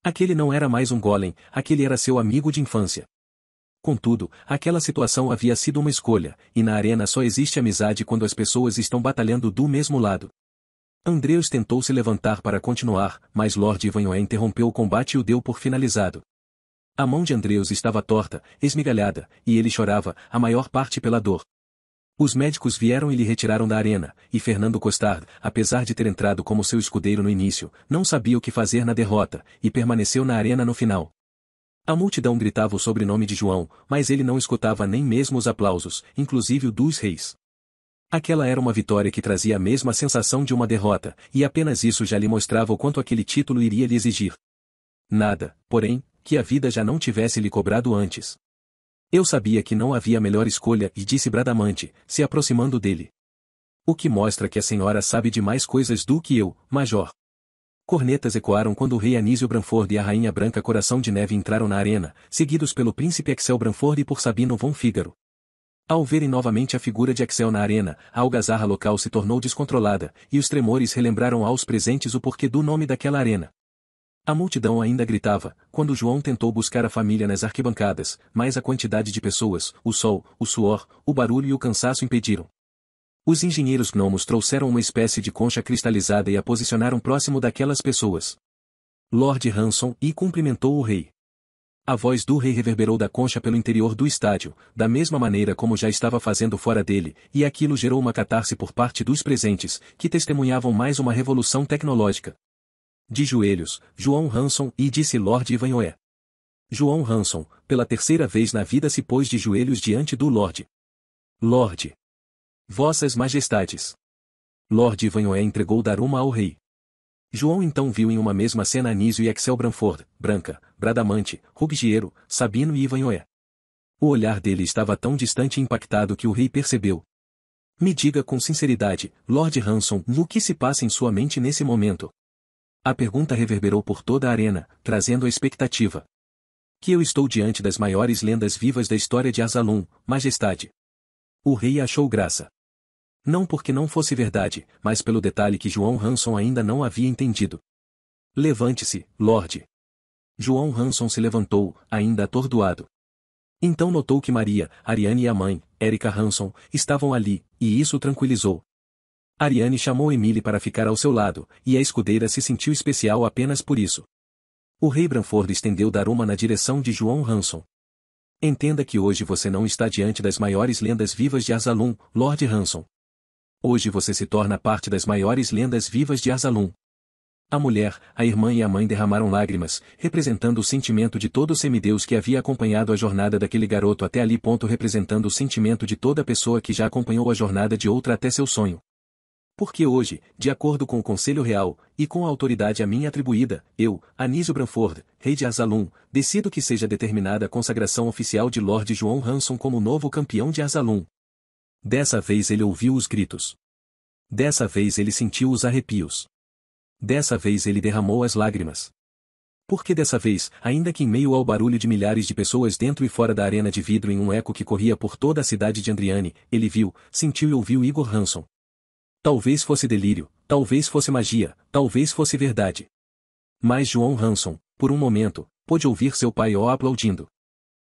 Aquele não era mais um golem, aquele era seu amigo de infância. Contudo, aquela situação havia sido uma escolha, e na arena só existe amizade quando as pessoas estão batalhando do mesmo lado. Andreus tentou se levantar para continuar, mas Lord Ivanhoe interrompeu o combate e o deu por finalizado. A mão de Andreus estava torta, esmigalhada, e ele chorava, a maior parte pela dor. Os médicos vieram e lhe retiraram da arena, e Fernando Costard, apesar de ter entrado como seu escudeiro no início, não sabia o que fazer na derrota, e permaneceu na arena no final. A multidão gritava o sobrenome de João, mas ele não escutava nem mesmo os aplausos, inclusive o dos reis. Aquela era uma vitória que trazia a mesma sensação de uma derrota, e apenas isso já lhe mostrava o quanto aquele título iria lhe exigir. Nada, porém, que a vida já não tivesse lhe cobrado antes. Eu sabia que não havia melhor escolha, e disse Bradamante, se aproximando dele. O que mostra que a senhora sabe de mais coisas do que eu, Major. Cornetas ecoaram quando o rei Anísio Branford e a rainha Branca Coração de Neve entraram na arena, seguidos pelo príncipe Axel Branford e por Sabino von Fígaro. Ao verem novamente a figura de Axel na arena, a algazarra local se tornou descontrolada, e os tremores relembraram aos presentes o porquê do nome daquela arena. A multidão ainda gritava, quando João tentou buscar a família nas arquibancadas, mas a quantidade de pessoas, o sol, o suor, o barulho e o cansaço impediram. Os engenheiros gnomos trouxeram uma espécie de concha cristalizada e a posicionaram próximo daquelas pessoas. Lord Hanson e cumprimentou o rei. A voz do rei reverberou da concha pelo interior do estádio, da mesma maneira como já estava fazendo fora dele, e aquilo gerou uma catarse por parte dos presentes, que testemunhavam mais uma revolução tecnológica. De joelhos, João Hanson e disse Lord Ivanhoe. João Hanson, pela terceira vez na vida se pôs de joelhos diante do Lorde. Lorde. Vossas Majestades. Lord Ivanhoe entregou Daruma ao rei. João então viu em uma mesma cena Anísio e Axel Branford, Branca, Bradamante, Ruggiero, Sabino e Ivanhoe. O olhar dele estava tão distante e impactado que o rei percebeu. Me diga com sinceridade, Lord Hanson, o que se passa em sua mente nesse momento? A pergunta reverberou por toda a arena, trazendo a expectativa. Que eu estou diante das maiores lendas vivas da história de Azalum, Majestade. O rei achou graça. Não porque não fosse verdade, mas pelo detalhe que João Hanson ainda não havia entendido. Levante-se, Lorde. João Hanson se levantou, ainda atordoado. Então notou que Maria, Ariane e a mãe, Erika Hanson, estavam ali, e isso o tranquilizou. Ariane chamou Emile para ficar ao seu lado, e a escudeira se sentiu especial apenas por isso. O rei Branford estendeu Daruma na direção de João Hanson. Entenda que hoje você não está diante das maiores lendas vivas de Azalum, Lord Hanson. Hoje você se torna parte das maiores lendas vivas de Azalum. A mulher, a irmã e a mãe derramaram lágrimas, representando o sentimento de todo semideus que havia acompanhado a jornada daquele garoto até ali. Representando o sentimento de toda pessoa que já acompanhou a jornada de outra até seu sonho. Porque hoje, de acordo com o Conselho Real, e com a autoridade a mim atribuída, eu, Anísio Branford, rei de Azalum, decido que seja determinada a consagração oficial de Lord João Hanson como novo campeão de Azalum. Dessa vez ele ouviu os gritos. Dessa vez ele sentiu os arrepios. Dessa vez ele derramou as lágrimas. Porque dessa vez, ainda que em meio ao barulho de milhares de pessoas dentro e fora da arena de vidro em um eco que corria por toda a cidade de Andriane, ele viu, sentiu e ouviu Igor Hanson. Talvez fosse delírio, talvez fosse magia, talvez fosse verdade. Mas João Hanson, por um momento, pôde ouvir seu pai o aplaudindo.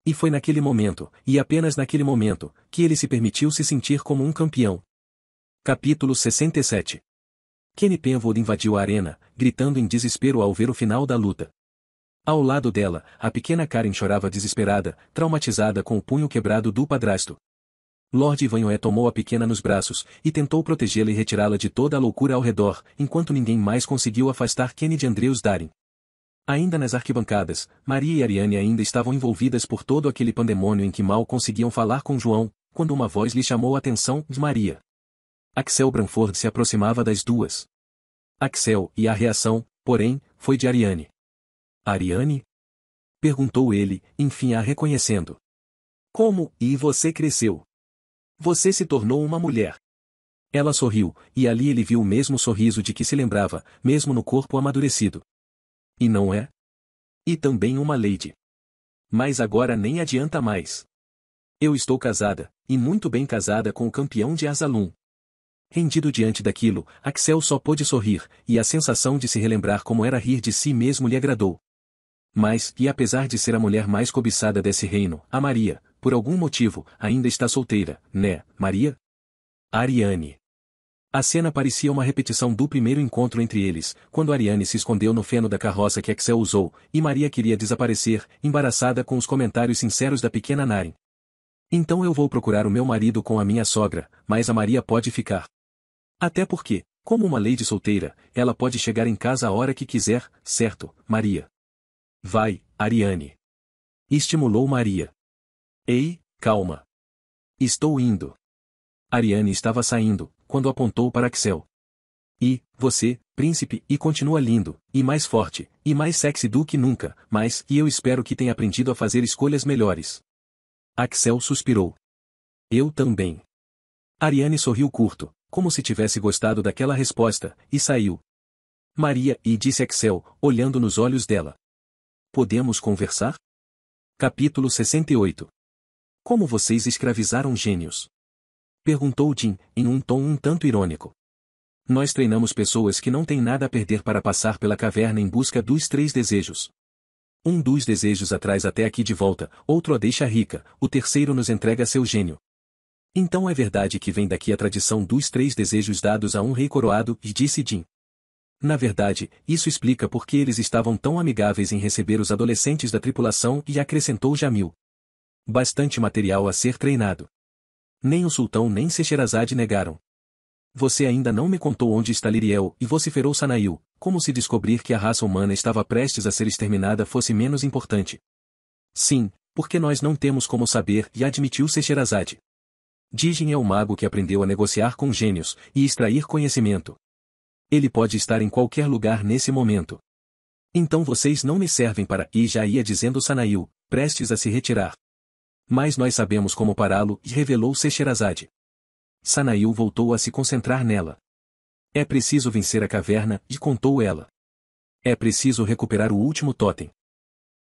E foi naquele momento, e apenas naquele momento, que ele se permitiu se sentir como um campeão. Capítulo 67. Kenny Penfold invadiu a arena, gritando em desespero ao ver o final da luta. Ao lado dela, a pequena Karen chorava desesperada, traumatizada com o punho quebrado do padrasto. Lord Ivanhoe tomou a pequena nos braços, e tentou protegê-la e retirá-la de toda a loucura ao redor, enquanto ninguém mais conseguiu afastar Kenny de Andrews Darin. Ainda nas arquibancadas, Maria e Ariane ainda estavam envolvidas por todo aquele pandemônio em que mal conseguiam falar com João, quando uma voz lhe chamou a atenção de Maria. Axel Branford se aproximava das duas. Axel, e a reação, porém, foi de Ariane. Ariane? Perguntou ele, enfim a reconhecendo. Como, e você cresceu? Você se tornou uma mulher. Ela sorriu, e ali ele viu o mesmo sorriso de que se lembrava, mesmo no corpo amadurecido. E não é? E também uma lady. Mas agora nem adianta mais. Eu estou casada, e muito bem casada com o campeão de Azalum. Rendido diante daquilo, Axel só pôde sorrir, e a sensação de se relembrar como era rir de si mesmo lhe agradou. Mas, e apesar de ser a mulher mais cobiçada desse reino, a Maria, por algum motivo, ainda está solteira, né, Maria? Ariane. A cena parecia uma repetição do primeiro encontro entre eles, quando Ariane se escondeu no feno da carroça que Axel usou, e Maria queria desaparecer, embaraçada com os comentários sinceros da pequena Naren. Então eu vou procurar o meu marido com a minha sogra, mas a Maria pode ficar. Até porque, como uma lady solteira, ela pode chegar em casa a hora que quiser, certo, Maria? Vai, Ariane. Estimulou Maria. Ei, calma. Estou indo. Ariane estava saindo, quando apontou para Axel. E, você, príncipe, e continua lindo, e mais forte, e mais sexy do que nunca, mas, e eu espero que tenha aprendido a fazer escolhas melhores. Axel suspirou. Eu também. Ariane sorriu curto, como se tivesse gostado daquela resposta, e saiu. Maria, e disse Axel, olhando nos olhos dela. Podemos conversar? Capítulo 68. Como vocês escravizaram gênios? Perguntou Jim, em um tom um tanto irônico. Nós treinamos pessoas que não têm nada a perder para passar pela caverna em busca dos 3 desejos. Um dos desejos a traz até aqui de volta, outro a deixa rica, o terceiro nos entrega seu gênio. Então é verdade que vem daqui a tradição dos 3 desejos dados a um rei coroado, disse Jim. Na verdade, isso explica por que eles estavam tão amigáveis em receber os adolescentes da tripulação, e acrescentou Jamil. Bastante material a ser treinado. Nem o sultão nem Scheherazade negaram. Você ainda não me contou onde está Liriel, e vociferou Sanail, como se descobrir que a raça humana estava prestes a ser exterminada fosse menos importante. Sim, porque nós não temos como saber, e admitiu Scheherazade. Digin é o mago que aprendeu a negociar com gênios, e extrair conhecimento. Ele pode estar em qualquer lugar nesse momento. Então vocês não me servem para, e já ia dizendo Sanail, prestes a se retirar. Mas nós sabemos como pará-lo, e revelou Scheherazade. Sanail voltou a se concentrar nela. É preciso vencer a caverna, e contou ela. É preciso recuperar o último totem.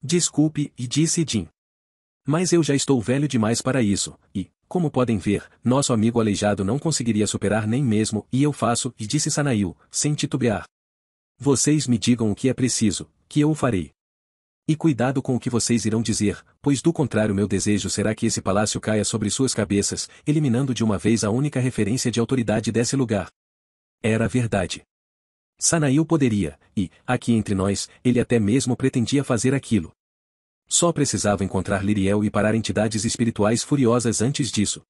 Desculpe, e disse Din. Mas eu já estou velho demais para isso, e, como podem ver, nosso amigo aleijado não conseguiria superar nem mesmo, e eu faço, e disse Sanail, sem titubear. Vocês me digam o que é preciso, que eu o farei. E cuidado com o que vocês irão dizer, pois do contrário meu desejo será que esse palácio caia sobre suas cabeças, eliminando de uma vez a única referência de autoridade desse lugar. Era verdade. Sanail poderia, e, aqui entre nós, ele até mesmo pretendia fazer aquilo. Só precisava encontrar Liriel e parar entidades espirituais furiosas antes disso.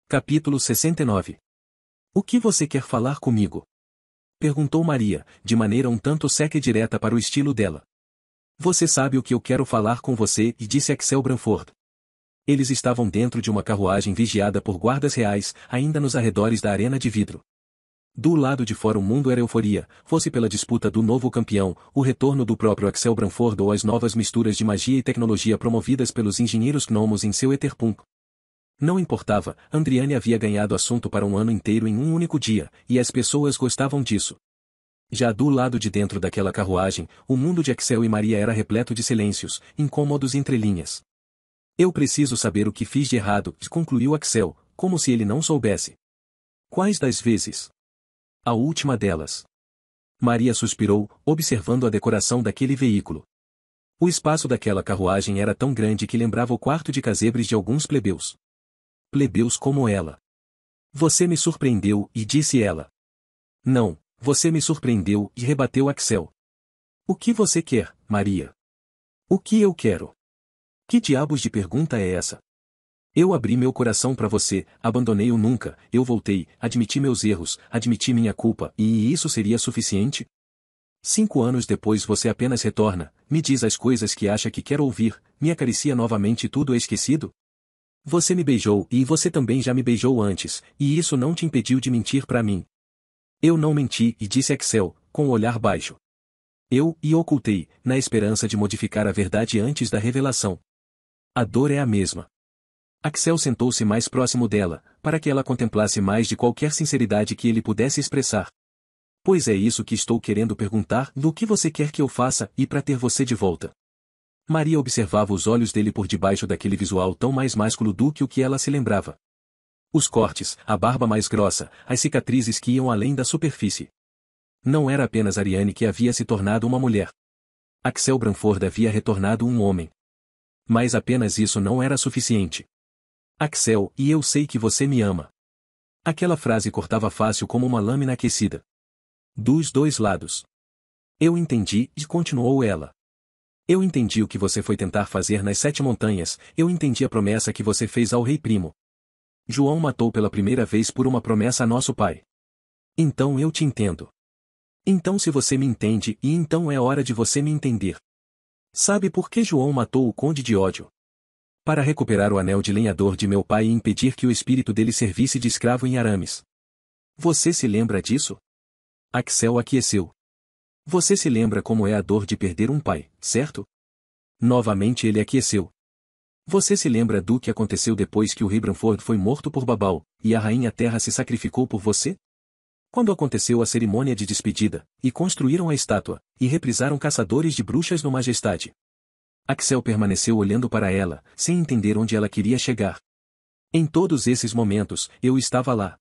Capítulo 69. O que você quer falar comigo? Perguntou Maria, de maneira um tanto seca e direta para o estilo dela. Você sabe o que eu quero falar com você, e disse Axel Branford. Eles estavam dentro de uma carruagem vigiada por guardas reais, ainda nos arredores da arena de vidro. Do lado de fora o mundo era euforia, fosse pela disputa do novo campeão, o retorno do próprio Axel Branford ou as novas misturas de magia e tecnologia promovidas pelos engenheiros gnomos em seu Etherpunk. Não importava, Andriane havia ganhado assunto para um ano inteiro em um único dia, e as pessoas gostavam disso. Já do lado de dentro daquela carruagem, o mundo de Axel e Maria era repleto de silêncios, incômodos entre linhas. Eu preciso saber o que fiz de errado, concluiu Axel, como se ele não soubesse. Quais das vezes? A última delas. Maria suspirou, observando a decoração daquele veículo. O espaço daquela carruagem era tão grande que lembrava o quarto de casebres de alguns plebeus. Plebeus como ela. Você me surpreendeu, e disse ela. Não, você me surpreendeu, e rebateu Axel. O que você quer, Maria? O que eu quero? Que diabos de pergunta é essa? Eu abri meu coração para você, abandonei-o nunca, eu voltei, admiti meus erros, admiti minha culpa, e isso seria suficiente? 5 anos depois você apenas retorna, me diz as coisas que acha que quer ouvir, me acaricia novamente e tudo é esquecido? Você me beijou e você também já me beijou antes, e isso não te impediu de mentir para mim. Eu não menti, e disse Axel, com o olhar baixo. Eu ocultei, na esperança de modificar a verdade antes da revelação. A dor é a mesma. Axel sentou-se mais próximo dela, para que ela contemplasse mais de qualquer sinceridade que ele pudesse expressar. Pois é isso que estou querendo perguntar, do que você quer que eu faça, e para ter você de volta. Maria observava os olhos dele por debaixo daquele visual tão mais másculo do que o que ela se lembrava. Os cortes, a barba mais grossa, as cicatrizes que iam além da superfície. Não era apenas Ariane que havia se tornado uma mulher. Axel Branford havia retornado um homem. Mas apenas isso não era suficiente. Axel, e eu sei que você me ama. Aquela frase cortava fácil como uma lâmina aquecida. Dos dois lados. Eu entendi, e continuou ela. Eu entendi o que você foi tentar fazer nas 7 montanhas, eu entendi a promessa que você fez ao rei primo. João matou pela primeira vez por uma promessa a nosso pai. Então eu te entendo. Então se você me entende, e então é hora de você me entender. Sabe por que João matou o conde de Ódio? Para recuperar o anel de lenhador de meu pai e impedir que o espírito dele servisse de escravo em Arames. Você se lembra disso? Axel aqueceu. Você se lembra como é a dor de perder um pai, certo? Novamente ele aqueceu. Você se lembra do que aconteceu depois que o rei Branford foi morto por Babal, e a rainha Terra se sacrificou por você? Quando aconteceu a cerimônia de despedida, e construíram a estátua, e reprisaram caçadores de bruxas no Majestade. Axel permaneceu olhando para ela, sem entender onde ela queria chegar. Em todos esses momentos, eu estava lá.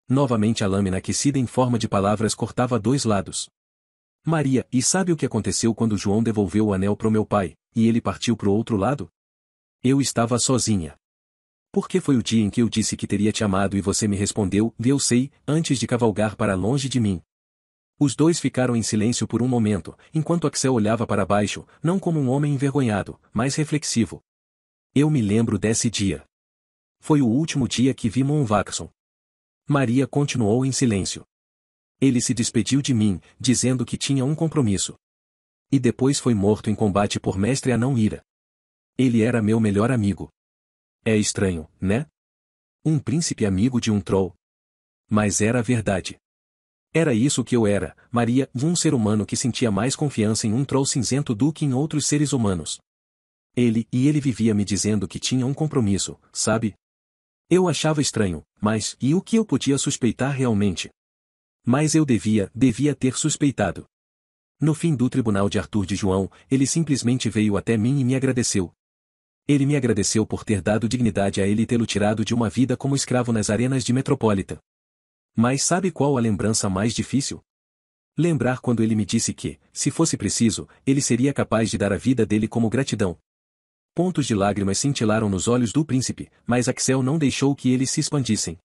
Novamente a lâmina aquecida em forma de palavras cortava 2 lados. Maria, e sabe o que aconteceu quando João devolveu o anel pro meu pai, e ele partiu pro outro lado? Eu estava sozinha. Porque foi o dia em que eu disse que teria te amado e você me respondeu, eu sei, antes de cavalgar para longe de mim. Os dois ficaram em silêncio por um momento, enquanto Axel olhava para baixo, não como um homem envergonhado, mas reflexivo. Eu me lembro desse dia. Foi o último dia que vi Monvaxon. Maria continuou em silêncio. Ele se despediu de mim, dizendo que tinha um compromisso. E depois foi morto em combate por Mestre Anão Ira. Ele era meu melhor amigo. É estranho, né? Um príncipe amigo de um troll. Mas era a verdade. Era isso que eu era, Maria, um ser humano que sentia mais confiança em um troll cinzento do que em outros seres humanos. Ele vivia me dizendo que tinha um compromisso, sabe? Eu achava estranho, mas, e o que eu podia suspeitar realmente? Mas eu devia ter suspeitado. No fim do tribunal de Arthur de João, ele simplesmente veio até mim e me agradeceu. Ele me agradeceu por ter dado dignidade a ele e tê-lo tirado de uma vida como escravo nas arenas de Metropolitan. Mas sabe qual a lembrança mais difícil? Lembrar quando ele me disse que, se fosse preciso, ele seria capaz de dar a vida dele como gratidão. Pontos de lágrimas cintilaram nos olhos do príncipe, mas Axel não deixou que eles se expandissem.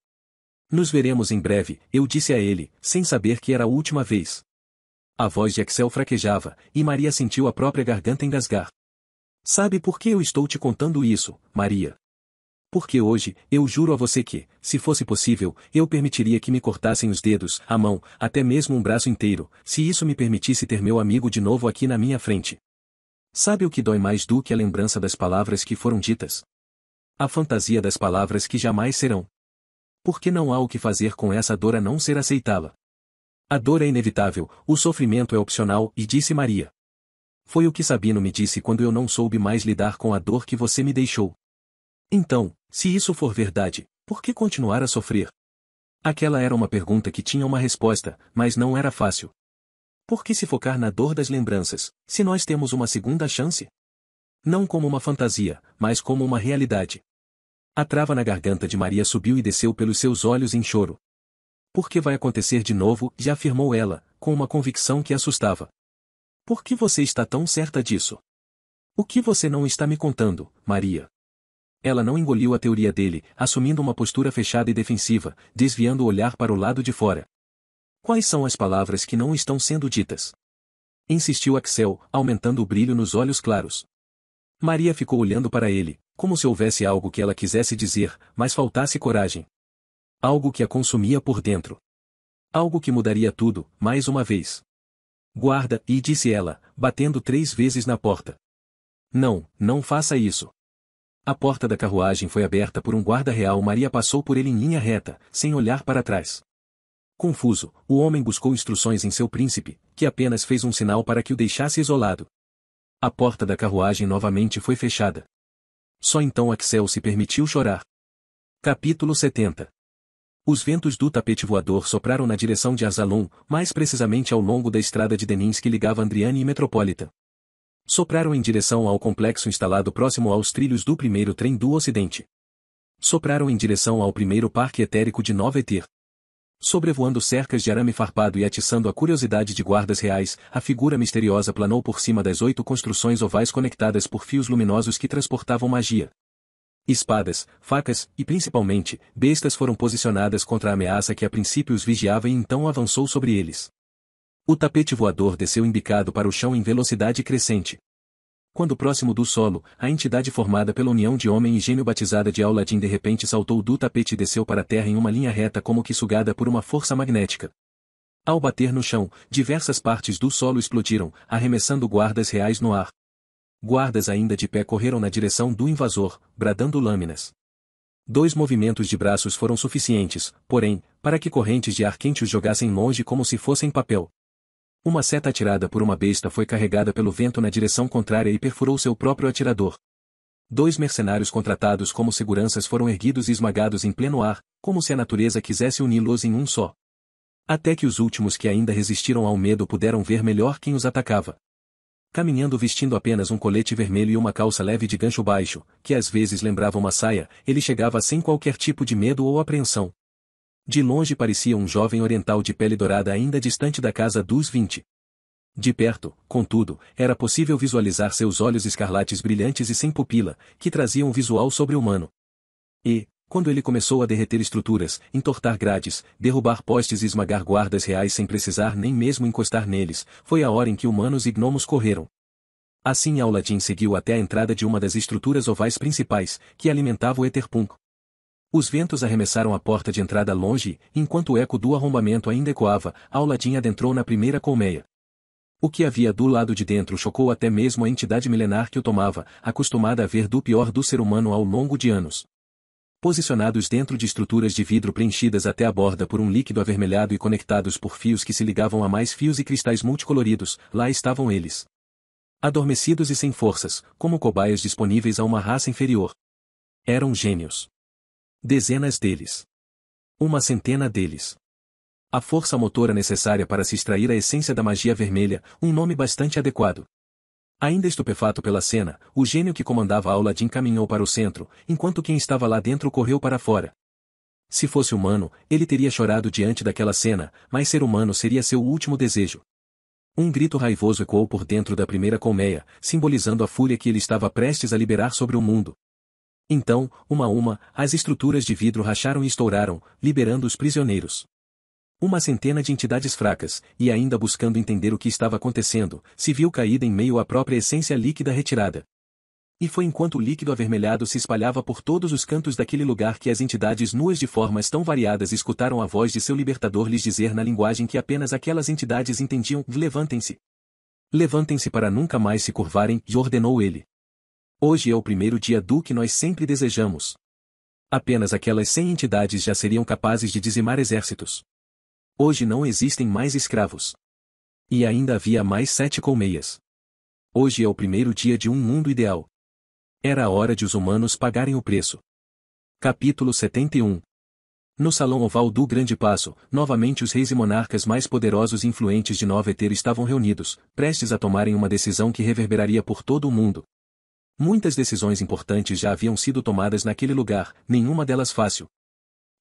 Nos veremos em breve, eu disse a ele, sem saber que era a última vez. A voz de Axel fraquejava, e Maria sentiu a própria garganta engasgar. Sabe por que eu estou te contando isso, Maria? Porque hoje, eu juro a você que, se fosse possível, eu permitiria que me cortassem os dedos, a mão, até mesmo um braço inteiro, se isso me permitisse ter meu amigo de novo aqui na minha frente. Sabe o que dói mais do que a lembrança das palavras que foram ditas? A fantasia das palavras que jamais serão. Porque não há o que fazer com essa dor a não ser aceitá-la. A dor é inevitável, o sofrimento é opcional, e disse Maria. Foi o que Sabino me disse quando eu não soube mais lidar com a dor que você me deixou. Então, se isso for verdade, por que continuar a sofrer? Aquela era uma pergunta que tinha uma resposta, mas não era fácil. Por que se focar na dor das lembranças, se nós temos uma segunda chance? Não como uma fantasia, mas como uma realidade. A trava na garganta de Maria subiu e desceu pelos seus olhos em choro. Por que vai acontecer de novo, já afirmou ela, com uma convicção que assustava. Por que você está tão certa disso? O que você não está me contando, Maria? Ela não engoliu a teoria dele, assumindo uma postura fechada e defensiva, desviando o olhar para o lado de fora. Quais são as palavras que não estão sendo ditas? Insistiu Axel, aumentando o brilho nos olhos claros. Maria ficou olhando para ele, como se houvesse algo que ela quisesse dizer, mas faltasse coragem. Algo que a consumia por dentro. Algo que mudaria tudo, mais uma vez. Guarda, e disse ela, batendo 3 vezes na porta. Não, não faça isso. A porta da carruagem foi aberta por um guarda real. Maria passou por ele em linha reta, sem olhar para trás. Confuso, o homem buscou instruções em seu príncipe, que apenas fez um sinal para que o deixasse isolado. A porta da carruagem novamente foi fechada. Só então Axel se permitiu chorar. Capítulo 70. Os ventos do tapete voador sopraram na direção de Arsalon, mais precisamente ao longo da estrada de Denins que ligava Andriane e Metropolitan. Sopraram em direção ao complexo instalado próximo aos trilhos do primeiro trem do Ocidente. Sopraram em direção ao primeiro parque etérico de Nova Eter. Sobrevoando cercas de arame farpado e atiçando a curiosidade de guardas reais, a figura misteriosa planou por cima das 8 construções ovais conectadas por fios luminosos que transportavam magia. Espadas, facas, e principalmente, bestas foram posicionadas contra a ameaça que a princípio os vigiava e então avançou sobre eles. O tapete voador desceu embicado para o chão em velocidade crescente. Quando próximo do solo, a entidade formada pela união de homem e gênio batizada de Aladdin de repente saltou do tapete e desceu para a terra em uma linha reta como que sugada por uma força magnética. Ao bater no chão, diversas partes do solo explodiram, arremessando guardas reais no ar. Guardas ainda de pé correram na direção do invasor, bradando lâminas. 2 movimentos de braços foram suficientes, porém, para que correntes de ar quente os jogassem longe como se fossem papel. Uma seta atirada por uma besta foi carregada pelo vento na direção contrária e perfurou seu próprio atirador. 2 mercenários contratados como seguranças foram erguidos e esmagados em pleno ar, como se a natureza quisesse uni-los em um só. Até que os últimos que ainda resistiram ao medo puderam ver melhor quem os atacava. Caminhando vestindo apenas um colete vermelho e uma calça leve de gancho baixo, que às vezes lembrava uma saia, ele chegava sem qualquer tipo de medo ou apreensão. De longe parecia um jovem oriental de pele dourada ainda distante da casa dos 20. De perto, contudo, era possível visualizar seus olhos escarlates brilhantes e sem pupila, que traziam um visual sobre-humano. E, quando ele começou a derreter estruturas, entortar grades, derrubar postes e esmagar guardas reais sem precisar nem mesmo encostar neles, foi a hora em que humanos e gnomos correram. Assim Aladdin seguiu até a entrada de uma das estruturas ovais principais, que alimentava o Etherpunk. Os ventos arremessaram a porta de entrada longe e, enquanto o eco do arrombamento ainda ecoava, Aladdin adentrou na primeira colmeia. O que havia do lado de dentro chocou até mesmo a entidade milenar que o tomava, acostumada a ver do pior do ser humano ao longo de anos. Posicionados dentro de estruturas de vidro preenchidas até a borda por um líquido avermelhado e conectados por fios que se ligavam a mais fios e cristais multicoloridos, lá estavam eles. Adormecidos e sem forças, como cobaias disponíveis a uma raça inferior. Eram gênios. Dezenas deles. Uma centena deles. A força motora necessária para se extrair a essência da magia vermelha, um nome bastante adequado. Ainda estupefato pela cena, o gênio que comandava a Aladdin caminhou para o centro, enquanto quem estava lá dentro correu para fora. Se fosse humano, ele teria chorado diante daquela cena, mas ser humano seria seu último desejo. Um grito raivoso ecoou por dentro da primeira colmeia, simbolizando a fúria que ele estava prestes a liberar sobre o mundo. Então, uma a uma, as estruturas de vidro racharam e estouraram, liberando os prisioneiros. Uma centena de entidades fracas, e ainda buscando entender o que estava acontecendo, se viu caída em meio à própria essência líquida retirada. E foi enquanto o líquido avermelhado se espalhava por todos os cantos daquele lugar que as entidades nuas de formas tão variadas escutaram a voz de seu libertador lhes dizer na linguagem que apenas aquelas entidades entendiam: levantem-se. Levantem-se para nunca mais se curvarem, e ordenou ele. Hoje é o primeiro dia do que nós sempre desejamos. Apenas aquelas 100 entidades já seriam capazes de dizimar exércitos. Hoje não existem mais escravos. E ainda havia mais 7 colmeias. Hoje é o primeiro dia de um mundo ideal. Era a hora de os humanos pagarem o preço. Capítulo 71. No salão oval do Grande Paço, novamente os reis e monarcas mais poderosos e influentes de Nova Eter estavam reunidos, prestes a tomarem uma decisão que reverberaria por todo o mundo. Muitas decisões importantes já haviam sido tomadas naquele lugar, nenhuma delas fácil.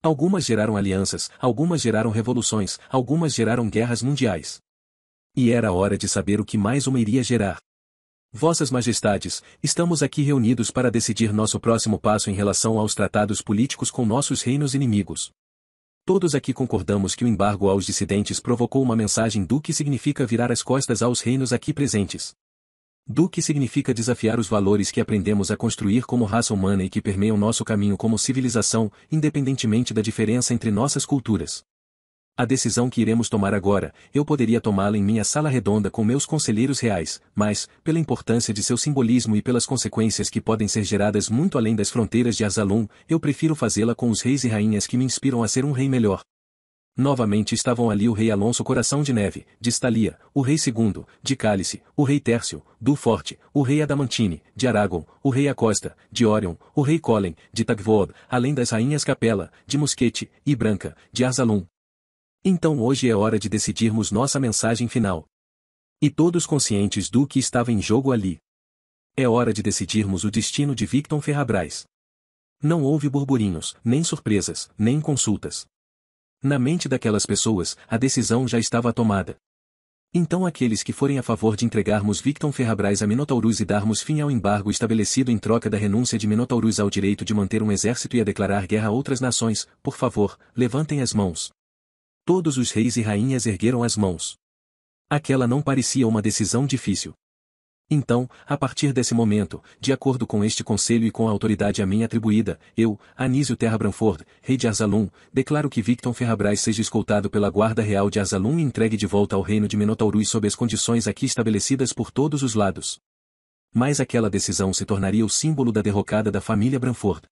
Algumas geraram alianças, algumas geraram revoluções, algumas geraram guerras mundiais. E era hora de saber o que mais uma iria gerar. Vossas Majestades, estamos aqui reunidos para decidir nosso próximo passo em relação aos tratados políticos com nossos reinos inimigos. Todos aqui concordamos que o embargo aos dissidentes provocou uma mensagem do que significa virar as costas aos reinos aqui presentes. Do que significa desafiar os valores que aprendemos a construir como raça humana e que permeiam nosso caminho como civilização, independentemente da diferença entre nossas culturas. A decisão que iremos tomar agora, eu poderia tomá-la em minha sala redonda com meus conselheiros reais, mas, pela importância de seu simbolismo e pelas consequências que podem ser geradas muito além das fronteiras de Arsalum, eu prefiro fazê-la com os reis e rainhas que me inspiram a ser um rei melhor. Novamente estavam ali o rei Alonso Coração de Neve, de Estalia, o rei Segundo, de Cálice, o rei Tércio, do Forte, o rei Adamantine, de Aragon, o rei Acosta, de Orion, o rei Colen, de Tagvood, além das rainhas Capela, de Mosquete, e Branca, de Arsalum. Então hoje é hora de decidirmos nossa mensagem final. E todos conscientes do que estava em jogo ali. É hora de decidirmos o destino de Victon Ferrabras. Não houve burburinhos, nem surpresas, nem consultas. Na mente daquelas pessoas, a decisão já estava tomada. Então aqueles que forem a favor de entregarmos Victon Ferrabras a Minotaurus e darmos fim ao embargo estabelecido em troca da renúncia de Minotaurus ao direito de manter um exército e a declarar guerra a outras nações, por favor, levantem as mãos. Todos os reis e rainhas ergueram as mãos. Aquela não parecia uma decisão difícil. Então, a partir desse momento, de acordo com este conselho e com a autoridade a mim atribuída, eu, Anísio Terra Branford, rei de Arsalum, declaro que Victon Ferrabras seja escoltado pela Guarda Real de Arsalum e entregue de volta ao reino de Minotaurus sob as condições aqui estabelecidas por todos os lados. Mas aquela decisão se tornaria o símbolo da derrocada da família Branford.